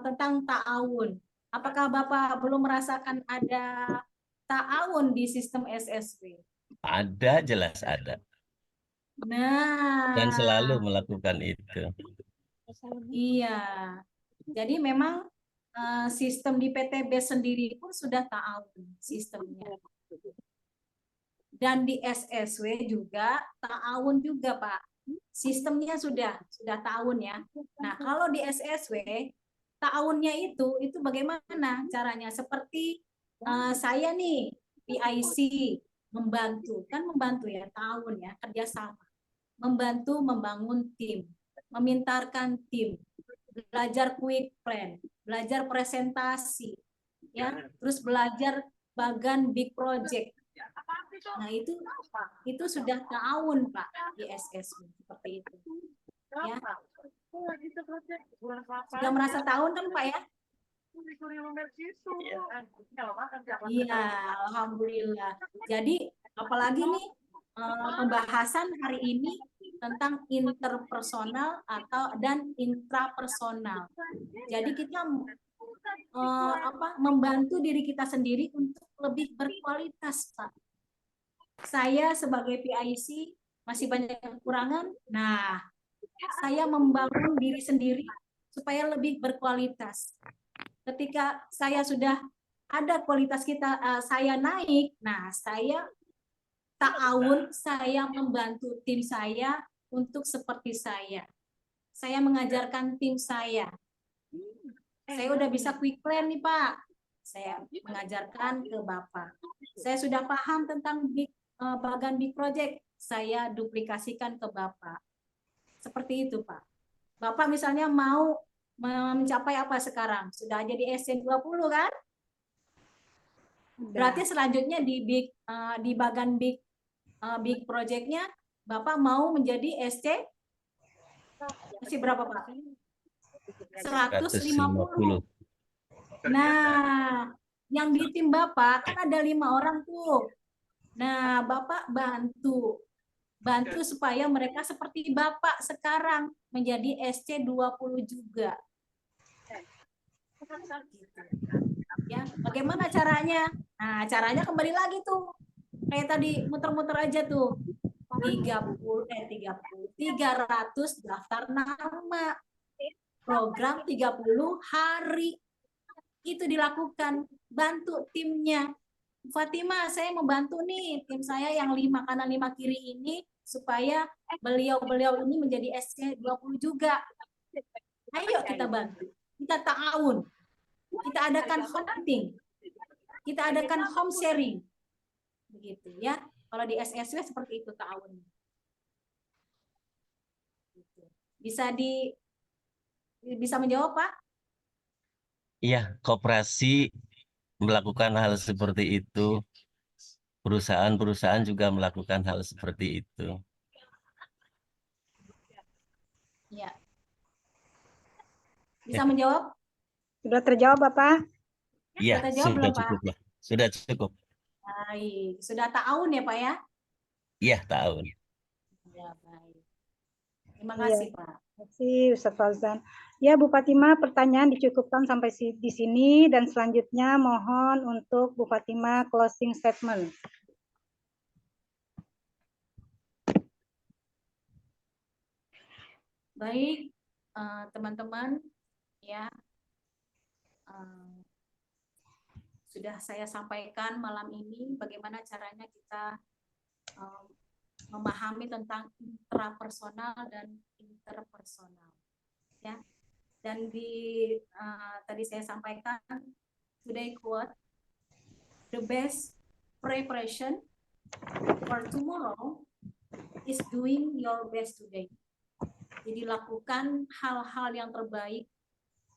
tentang ta'awun. Apakah Bapak belum merasakan ada ta'awun di sistem SSW? Ada, jelas ada. Nah, Dan selalu melakukan itu. iya. Jadi memang sistem di PTB sendiri pun sudah ta'awun sistemnya. Dan di SSW juga ta'awun juga, Pak. Sistemnya sudah ta'awun ya. Nah, kalau di SSW ta'awunnya itu bagaimana caranya? Seperti saya nih PIC membantu ya, ta'awun ya, kerjasama. Membantu membangun tim, memintarkan tim, belajar quick plan, belajar presentasi, ya, terus belajar bagan big project. Nah, itu sudah ta'awun, Pak, di SSW seperti itu. Ya. Sudah merasa ta'awun kan, Pak ya? Iya, alhamdulillah. Jadi apalagi nih pembahasan hari ini tentang interpersonal dan intrapersonal. Jadi kita membantu diri kita sendiri untuk lebih berkualitas, Pak. Saya sebagai PIC masih banyak kekurangan. Nah, saya membangun diri sendiri supaya lebih berkualitas. Ketika saya sudah ada kualitas saya naik, nah saya ta'awun, saya membantu tim saya untuk seperti saya. Saya mengajarkan tim saya. Saya udah bisa quick plan nih, Pak. Saya mengajarkan ke Bapak. Saya sudah paham tentang bagan big project. Saya duplikasikan ke Bapak. Seperti itu, Pak. Bapak misalnya mau mencapai apa sekarang? Sudah jadi SC20 kan? Berarti selanjutnya di bagan big project-nya Bapak mau menjadi SC masih berapa, Pak? 150. Nah, yang di tim Bapak kan ada 5 orang tuh. Nah, Bapak bantu supaya mereka seperti Bapak sekarang menjadi SC20 juga. Ya, bagaimana caranya? Nah, caranya kembali lagi tuh. Kayak tadi muter-muter aja tuh. 300 daftar nama. Program 30 hari. Itu dilakukan. Bantu timnya. Fatima, saya membantu nih tim saya yang 5 kanan 5 kiri ini supaya beliau ini menjadi SC20 juga. Ayo kita bantu. Kita ta'awun. Kita adakan hunting. Kita adakan home sharing. Begitu ya. Kalau di SSW seperti itu ta'awun. Bisa menjawab, Pak? Iya, koperasi melakukan hal seperti itu. Perusahaan-perusahaan juga melakukan hal seperti itu. Ya. Bisa menjawab? Sudah terjawab, Bapak? Iya, Sudah terjawab sudah belum, Pak? cukup lah. Sudah cukup. Baik. Sudah tahun ya, Pak ya? Iya, tahun. Ya, baik. Terima Iya. kasih, Pak. Terima kasih, Ustaz Fauzan. Ya, Bu Fatima, pertanyaan dicukupkan sampai di sini, dan selanjutnya mohon untuk Bu Fatima closing statement. Baik, teman-teman, ya, sudah saya sampaikan malam ini bagaimana caranya kita memahami tentang intrapersonal dan interpersonal, ya. Dan tadi saya sampaikan today quote, the best preparation for tomorrow is doing your best today. Jadi lakukan hal-hal yang terbaik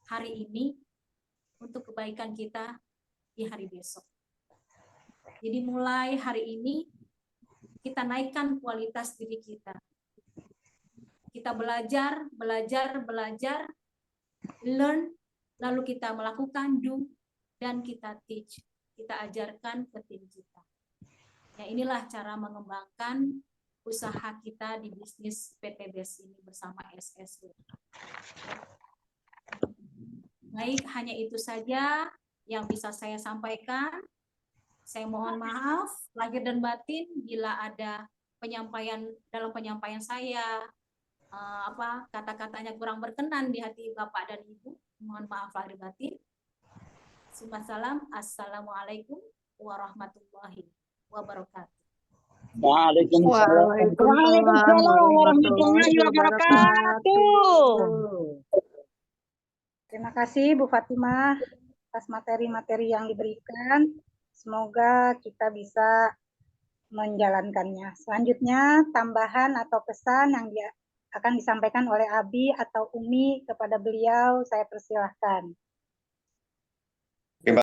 hari ini untuk kebaikan kita di hari besok. Jadi mulai hari ini kita naikkan kualitas diri kita. Kita belajar, learn, lalu kita melakukan do, dan kita teach. Kita ajarkan ke tim kita. Ya, inilah cara mengembangkan usaha kita di bisnis PT BES ini bersama SSW. Baik, hanya itu saja yang bisa saya sampaikan. Saya mohon maaf lahir dan batin bila ada dalam penyampaian saya kata-katanya kurang berkenan di hati Bapak dan Ibu. Mohon maaf lahir batin. Assalamualaikum warahmatullahi wabarakatuh. Waalaikumsalam. Waalaikumsalam warahmatullahi wabarakatuh. Terima kasih Bu Fatimah atas materi-materi yang diberikan. Semoga kita bisa menjalankannya. Selanjutnya, tambahan atau pesan yang akan disampaikan oleh Abi atau Umi kepada beliau, saya persilahkan.